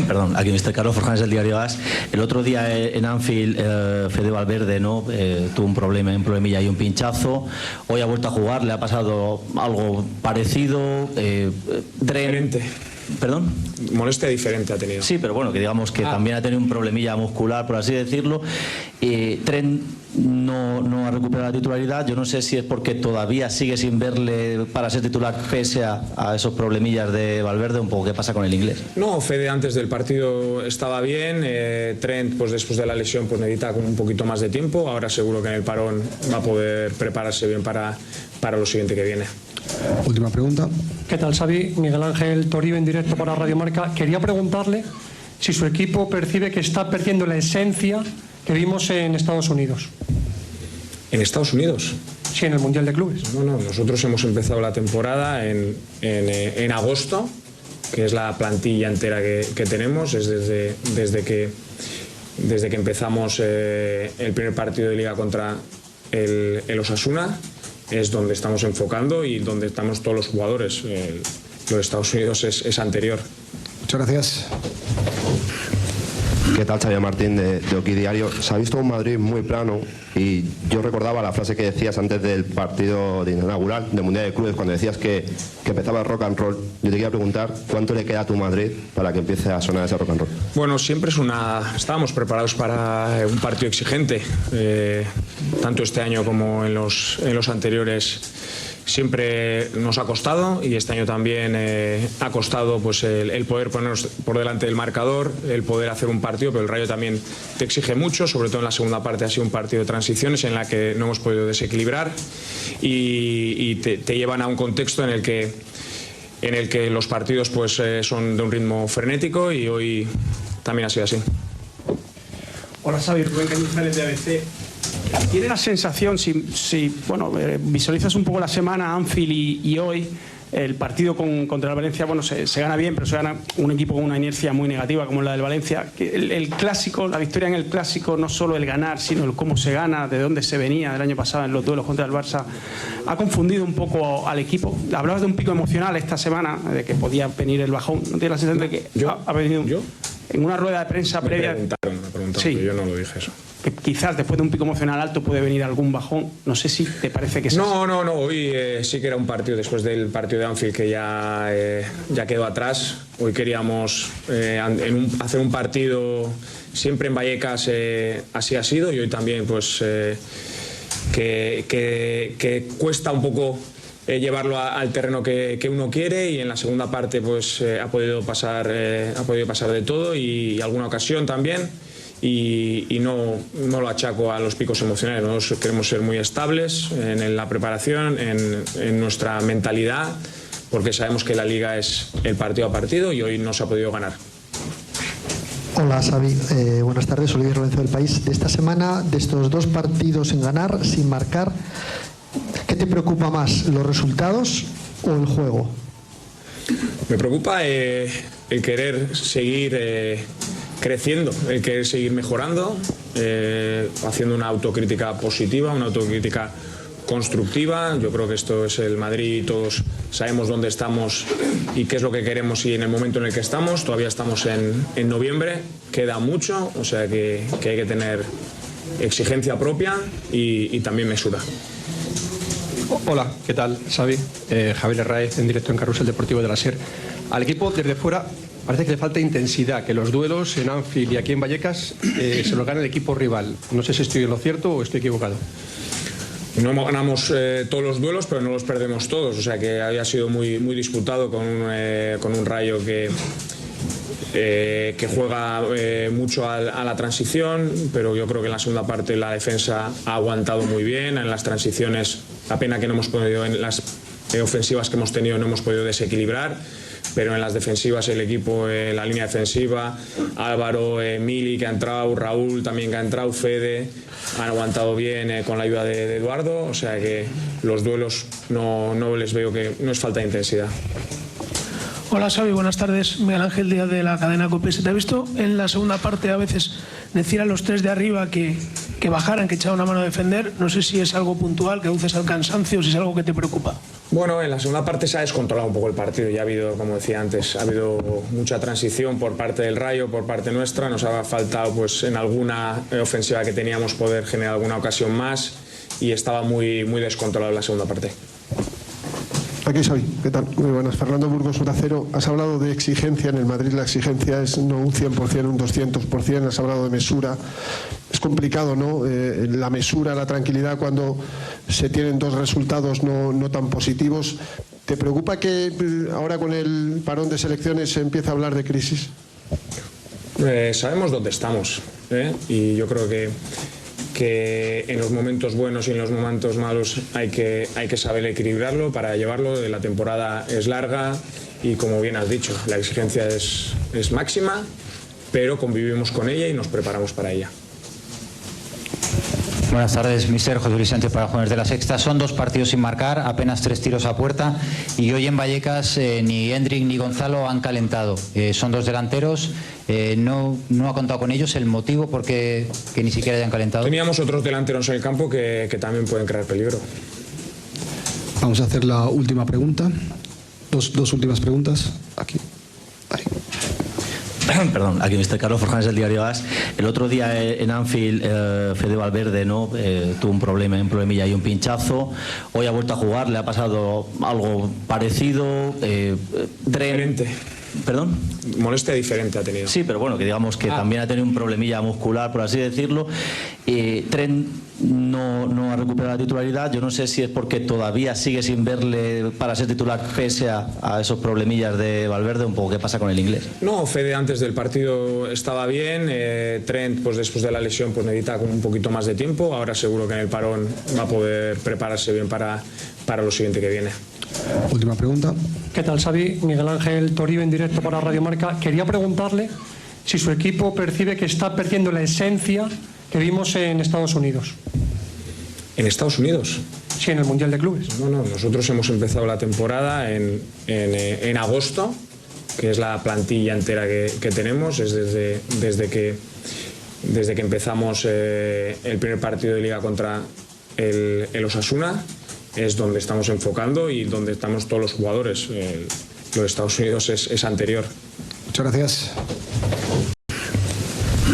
Perdón, aquí Mr. Carlos Forjanes del diario AS. El otro día en Anfield, Fede Valverde tuvo un problemilla y un pinchazo. Hoy ha vuelto a jugar, le ha pasado algo parecido. Diferente. ¿Perdón? Molestia diferente ha tenido. Sí, pero bueno, que digamos que también ha tenido un problemilla muscular, por así decirlo. Trent no ha recuperado la titularidad. Yo no sé si es porque todavía sigue sin verle para ser titular pese a esos problemillas de Valverde. Un poco, ¿qué pasa con el inglés? No, Fede antes del partido estaba bien. Trent, pues después de la lesión, pues necesita un poquito más de tiempo. Ahora seguro que en el parón va a poder prepararse bien para lo siguiente que viene. Última pregunta. ¿Qué tal, Xavi? Miguel Ángel Toribio en directo para Radio Marca. Quería preguntarle si su equipo percibe que está perdiendo la esencia que vimos en Estados Unidos. ¿En Estados Unidos? Sí, en el Mundial de Clubes. No, nosotros hemos empezado la temporada en agosto, que es la plantilla entera que tenemos. Es desde que empezamos el primer partido de Liga contra el Osasuna. Es donde estamos enfocando y donde estamos todos los jugadores. Lo de Estados Unidos es anterior. Muchas gracias. ¿Qué tal, Xavier Martín de Oki Diario? Se ha visto un Madrid muy plano y yo recordaba la frase que decías antes del partido de inaugural del Mundial de Clubes, cuando decías que empezaba el rock and roll. Yo te quería preguntar cuánto le queda a tu Madrid para que empiece a sonar ese rock and roll. Bueno, siempre estábamos preparados para un partido exigente, tanto este año como en los anteriores. Siempre nos ha costado y este año también ha costado pues el poder ponernos por delante del marcador, el poder hacer un partido, pero el Rayo también te exige mucho, sobre todo en la segunda parte ha sido un partido de transiciones en la que no hemos podido desequilibrar y te llevan a un contexto en el que los partidos pues son de un ritmo frenético y hoy también ha sido así. Hola, Xavi, Rubén Cañizares de ABC. ¿Tiene la sensación, si visualizas un poco la semana Anfield y hoy, el partido contra el Valencia, bueno, se gana bien, pero se gana un equipo con una inercia muy negativa como la del Valencia? El clásico, la victoria en el clásico, no solo el ganar, sino el cómo se gana, de dónde se venía del año pasado en los duelos contra el Barça, ha confundido un poco al equipo. Hablabas de un pico emocional esta semana, de que podía venir el bajón. ¿No tienes la sensación de que ha venido en una rueda de prensa previa? Me preguntaron, sí, pero yo no lo dije eso. Que quizás después de un pico emocional alto puede venir algún bajón. No sé si te parece que es así. No. Hoy sí que era un partido, después del partido de Anfield, que ya quedó atrás. Hoy queríamos hacer un partido siempre en Vallecas, así ha sido, y hoy también pues que cuesta un poco llevarlo al terreno que uno quiere, y en la segunda parte pues ha podido pasar de todo y alguna ocasión también. Y no lo achaco a los picos emocionales. Nosotros queremos ser muy estables en la preparación, en nuestra mentalidad, porque sabemos que la Liga es el partido a partido y hoy no se ha podido ganar. Hola, Xavi. Buenas tardes. Olivier Lorenzo del País. De esta semana, de estos 2 partidos sin ganar, sin marcar, ¿qué te preocupa más, los resultados o el juego? Me preocupa el querer seguir creciendo, el querer seguir mejorando, haciendo una autocrítica positiva, una autocrítica constructiva. Yo creo que esto es el Madrid y todos sabemos dónde estamos y qué es lo que queremos y en el momento en el que estamos. Todavía estamos en noviembre, queda mucho, o sea que hay que tener exigencia propia y también mesura. Hola, ¿qué tal, Xavi? Javier Herráez en directo en Carrusel Deportivo de la SER. Al equipo desde fuera parece que le falta intensidad, que los duelos en Anfield y aquí en Vallecas se los gana el equipo rival. No sé si estoy en lo cierto o estoy equivocado. No ganamos todos los duelos, pero no los perdemos todos. O sea que había sido muy disputado con un Rayo que que juega mucho a la transición, pero yo creo que en la segunda parte la defensa ha aguantado muy bien. En las transiciones, la pena que no hemos podido, en las ofensivas que hemos tenido no hemos podido desequilibrar, pero en las defensivas el equipo, la línea defensiva, Álvaro, Mili que ha entrado, Raúl también que ha entrado, Fede, han aguantado bien con la ayuda de Eduardo, o sea que los duelos no les veo que no es falta de intensidad. Hola Xavi, buenas tardes. Miguel Ángel Díaz de la cadena COPE. Se te ha visto en la segunda parte a veces decir a los tres de arriba que bajaran, que echaran una mano a defender. No sé si es algo puntual, que aduces al cansancio o si es algo que te preocupa. Bueno, en la segunda parte se ha descontrolado un poco el partido. Ya ha habido, como decía antes, ha habido mucha transición por parte del Rayo, por parte nuestra. Nos ha faltado pues en alguna ofensiva que teníamos poder generar alguna ocasión más y estaba muy descontrolado en la segunda parte. Aquí Xavi, ¿qué tal? Muy buenas. Fernando Burgos, Onda Cero. Has hablado de exigencia en el Madrid. La exigencia es no un 100%, un 200%. Has hablado de mesura. Es complicado, ¿no? La mesura, la tranquilidad cuando se tienen dos resultados no tan positivos. ¿Te preocupa que ahora con el parón de selecciones se empiece a hablar de crisis? Sabemos dónde estamos, y yo creo que en los momentos buenos y en los momentos malos hay que saber equilibrarlo para llevarlo. La temporada es larga y, como bien has dicho, la exigencia es máxima, pero convivimos con ella y nos preparamos para ella. Buenas tardes, mister. José Luis Sánchez para Jóvenes de la Sexta. Son 2 partidos sin marcar, apenas 3 tiros a puerta y hoy en Vallecas ni Hendrik ni Gonzalo han calentado. Son 2 delanteros, no ha contado con ellos. ¿El motivo por qué que ni siquiera hayan calentado? Teníamos otros delanteros en el campo que también pueden crear peligro. Vamos a hacer la última pregunta. Dos últimas preguntas. Aquí. Ahí. Perdón, aquí Mr. Carlos Forjanes del diario AS. El otro día en Anfield, Fede Valverde tuvo un problemilla y un pinchazo. Hoy ha vuelto a jugar, le ha pasado algo parecido. Diferente. ¿Perdón? Molestia diferente ha tenido. Sí, pero bueno, que digamos que también ha tenido un problemilla muscular, por así decirlo. Trent no ha recuperado la titularidad. Yo no sé si es porque todavía sigue sin verle para ser titular pese a esos problemillas de Valverde. Un poco qué pasa con el inglés. No, Fede antes del partido estaba bien. Trent, pues después de la lesión, pues necesita un poquito más de tiempo. Ahora seguro que en el parón va a poder prepararse bien para lo siguiente que viene. Última pregunta. ¿Qué tal, Xavi? Miguel Ángel Toribio en directo para Radio Marca. Quería preguntarle si su equipo percibe que está perdiendo la esencia que vimos en Estados Unidos. ¿En Estados Unidos? Sí, en el Mundial de Clubes. No, nosotros hemos empezado la temporada en agosto, que es la plantilla entera que tenemos. Es desde que empezamos el primer partido de Liga contra el Osasuna. Es donde estamos enfocando y donde estamos todos los jugadores. Lo de Estados Unidos es anterior. Muchas gracias.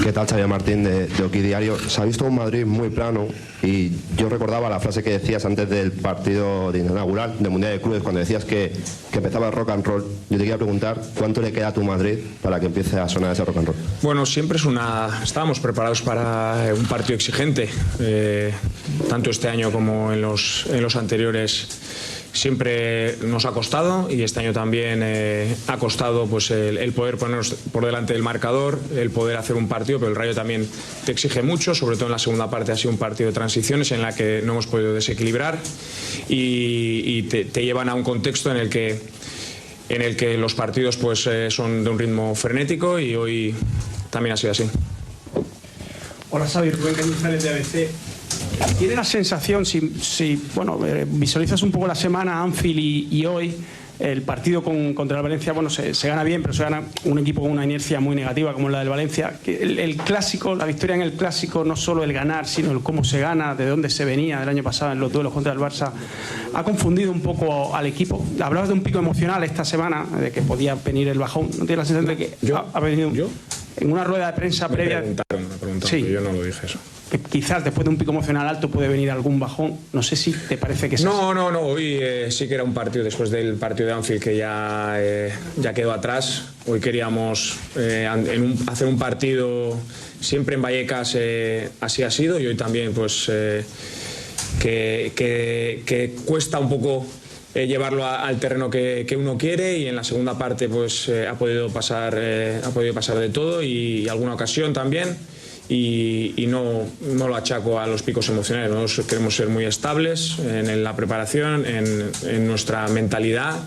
¿Qué tal, Xavier Martín de Oki Diario? Se ha visto un Madrid muy plano y yo recordaba la frase que decías antes del partido inaugural del Mundial de Clubes, cuando decías que empezaba el rock and roll. Yo te quería preguntar cuánto le queda a tu Madrid para que empiece a sonar ese rock and roll. Bueno, siempre estábamos preparados para un partido exigente, tanto este año como en los anteriores. Siempre nos ha costado y este año también ha costado pues el poder ponernos por delante del marcador, el poder hacer un partido, pero el Rayo también te exige mucho, sobre todo en la segunda parte ha sido un partido de transiciones en la que no hemos podido desequilibrar y te llevan a un contexto en el que los partidos pues son de un ritmo frenético y hoy también ha sido así. Hola Xavi, Rubén Cañizares de ABC. ¿Tiene la sensación, si visualizas un poco la semana Anfield y hoy, el partido contra el Valencia, se gana bien, pero se gana un equipo con una inercia muy negativa como la del Valencia? El clásico, la victoria en el clásico, no solo el ganar, sino el cómo se gana, de dónde se venía el año pasado en los duelos contra el Barça, ha confundido un poco al equipo. Hablabas de un pico emocional esta semana, de que podía venir el bajón. ¿No tienes la sensación de que ha venido en una rueda de prensa previa? Me preguntaron, sí, yo no lo dije eso. Que quizás después de un pico emocional alto puede venir algún bajón. No sé si te parece que es así. No. Hoy sí que era un partido, después del partido de Anfield que ya quedó atrás. Hoy queríamos hacer un partido siempre en Vallecas, así ha sido, y hoy también pues que cuesta un poco llevarlo al terreno que uno quiere, y en la segunda parte pues ha podido pasar de todo y alguna ocasión también, y no lo achaco a los picos emocionales. Nosotros queremos ser muy estables en la preparación, en nuestra mentalidad,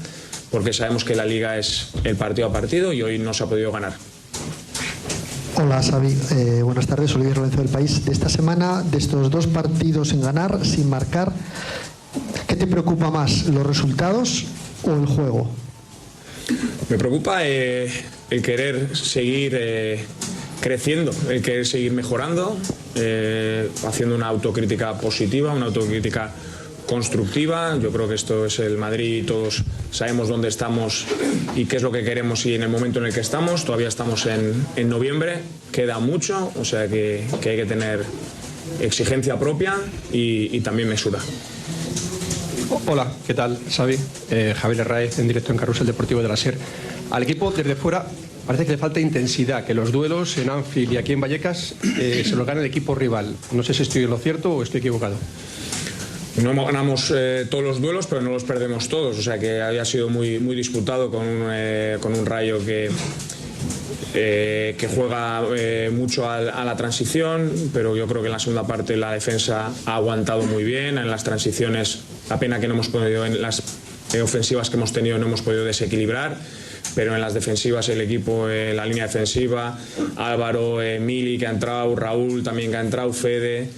porque sabemos que la Liga es el partido a partido y hoy no se ha podido ganar. Hola Xavi, buenas tardes, Olivier Lorenzo del País. De esta semana, de estos dos partidos sin ganar, sin marcar, ¿qué te preocupa más, los resultados o el juego? Me preocupa el querer seguir creciendo, el querer seguir mejorando, haciendo una autocrítica positiva, una autocrítica constructiva. Yo creo que esto es el Madrid y todos sabemos dónde estamos y qué es lo que queremos y en el momento en el que estamos. Todavía estamos en noviembre, queda mucho, o sea que hay que tener exigencia propia y también mesura. Hola, ¿qué tal, Xavi? Javier Herráez, en directo en Carrusel Deportivo de la SER. Al equipo desde fuera parece que le falta intensidad, que los duelos en Anfield y aquí en Vallecas se los gana el equipo rival. No sé si estoy en lo cierto o estoy equivocado. No ganamos todos los duelos, pero no los perdemos todos. O sea que había sido muy disputado con un Rayo que juega mucho a la transición, pero yo creo que en la segunda parte la defensa ha aguantado muy bien. En las transiciones, la pena que no hemos podido, en las ofensivas que hemos tenido no hemos podido desequilibrar, pero en las defensivas el equipo, la línea defensiva, Álvaro, Mili que ha entrado, Raúl también que ha entrado, Fede,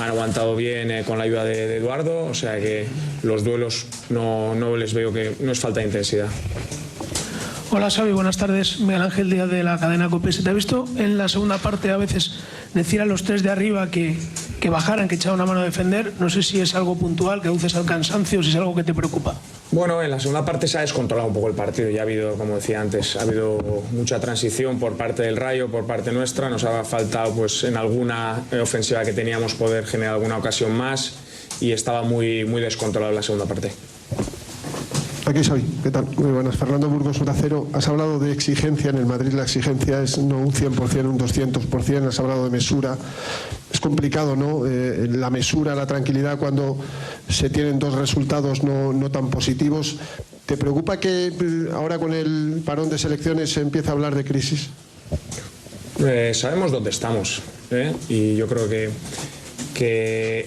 han aguantado bien con la ayuda de Eduardo. O sea que los duelos no les veo, que no es falta de intensidad. Hola Xavi, buenas tardes. Miguel Ángel Díaz de la cadena COPE. Se te ha visto en la segunda parte a veces decir a los tres de arriba que bajaran, que echaran una mano a defender. No sé si es algo puntual, que aduces al cansancio, o si es algo que te preocupa. Bueno, en la segunda parte se ha descontrolado un poco el partido. Ya ha habido, como decía antes, ha habido mucha transición por parte del Rayo, por parte nuestra. Nos ha faltado pues en alguna ofensiva que teníamos poder generar alguna ocasión más, y estaba muy descontrolado en la segunda parte. Aquí soy, ¿qué tal? Muy buenas. Fernando Burgos, Onda Cero. Has hablado de exigencia en el Madrid. La exigencia es no un 100%, un 200%. Has hablado de mesura. Es complicado, ¿no? La mesura, la tranquilidad cuando se tienen dos resultados no tan positivos. ¿Te preocupa que ahora con el parón de selecciones se empiece a hablar de crisis? Sabemos dónde estamos, y yo creo que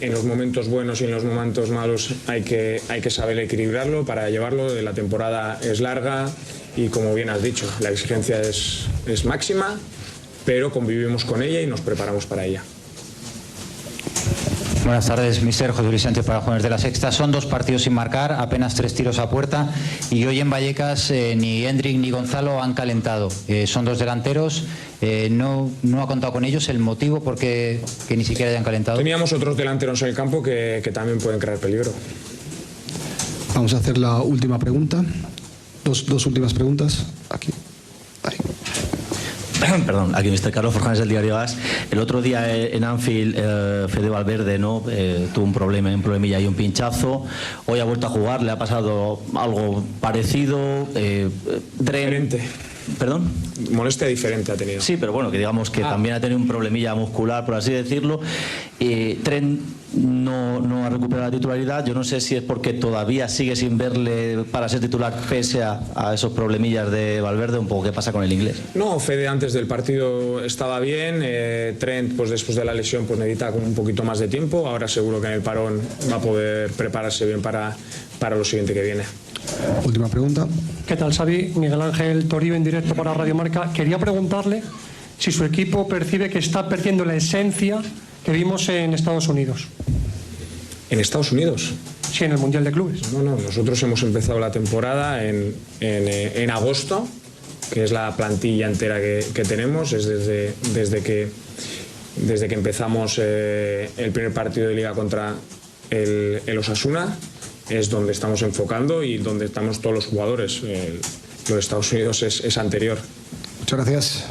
en los momentos buenos y en los momentos malos hay que saber equilibrarlo para llevarlo. La temporada es larga y, como bien has dicho, la exigencia es máxima, pero convivimos con ella y nos preparamos para ella. Buenas tardes, mister. José Luis Sánchez para Jóvenes de la Sexta. Son dos partidos sin marcar, apenas 3 tiros a puerta, y hoy en Vallecas ni Hendrik ni Gonzalo han calentado. Son dos delanteros, no ha contado con ellos. ¿El motivo por qué que ni siquiera hayan calentado? Teníamos otros delanteros en el campo que también pueden crear peligro. Vamos a hacer la última pregunta. Dos últimas preguntas. Aquí. Ahí. Perdón, aquí Mr. Carlos Forjanes del diario AS. El otro día en Anfield, Fede Valverde tuvo un problemilla y un pinchazo. Hoy ha vuelto a jugar, le ha pasado algo parecido. Diferente. ¿Perdón? Molestia diferente ha tenido. Sí, pero bueno, que digamos que también ha tenido un problemilla muscular, por así decirlo. Trent no ha recuperado la titularidad. Yo no sé si es porque todavía sigue sin verle para ser titular pese a esos problemillas de Valverde. Un poco qué pasa con el inglés. No, Fede antes del partido estaba bien. Trent, pues después de la lesión, pues necesita un poquito más de tiempo. Ahora seguro que en el parón va a poder prepararse bien para lo siguiente que viene. Última pregunta. ¿Qué tal, Xavi? Miguel Ángel Toribio, en directo para Radio Marca. Quería preguntarle si su equipo percibe que está perdiendo la esencia que vimos en Estados Unidos. ¿En Estados Unidos? Sí, en el Mundial de Clubes. No, nosotros hemos empezado la temporada en agosto, que es la plantilla entera que tenemos. Es desde que empezamos el primer partido de Liga contra el Osasuna. Es donde estamos enfocando y donde estamos todos los jugadores. Lo de Estados Unidos es anterior. Muchas gracias.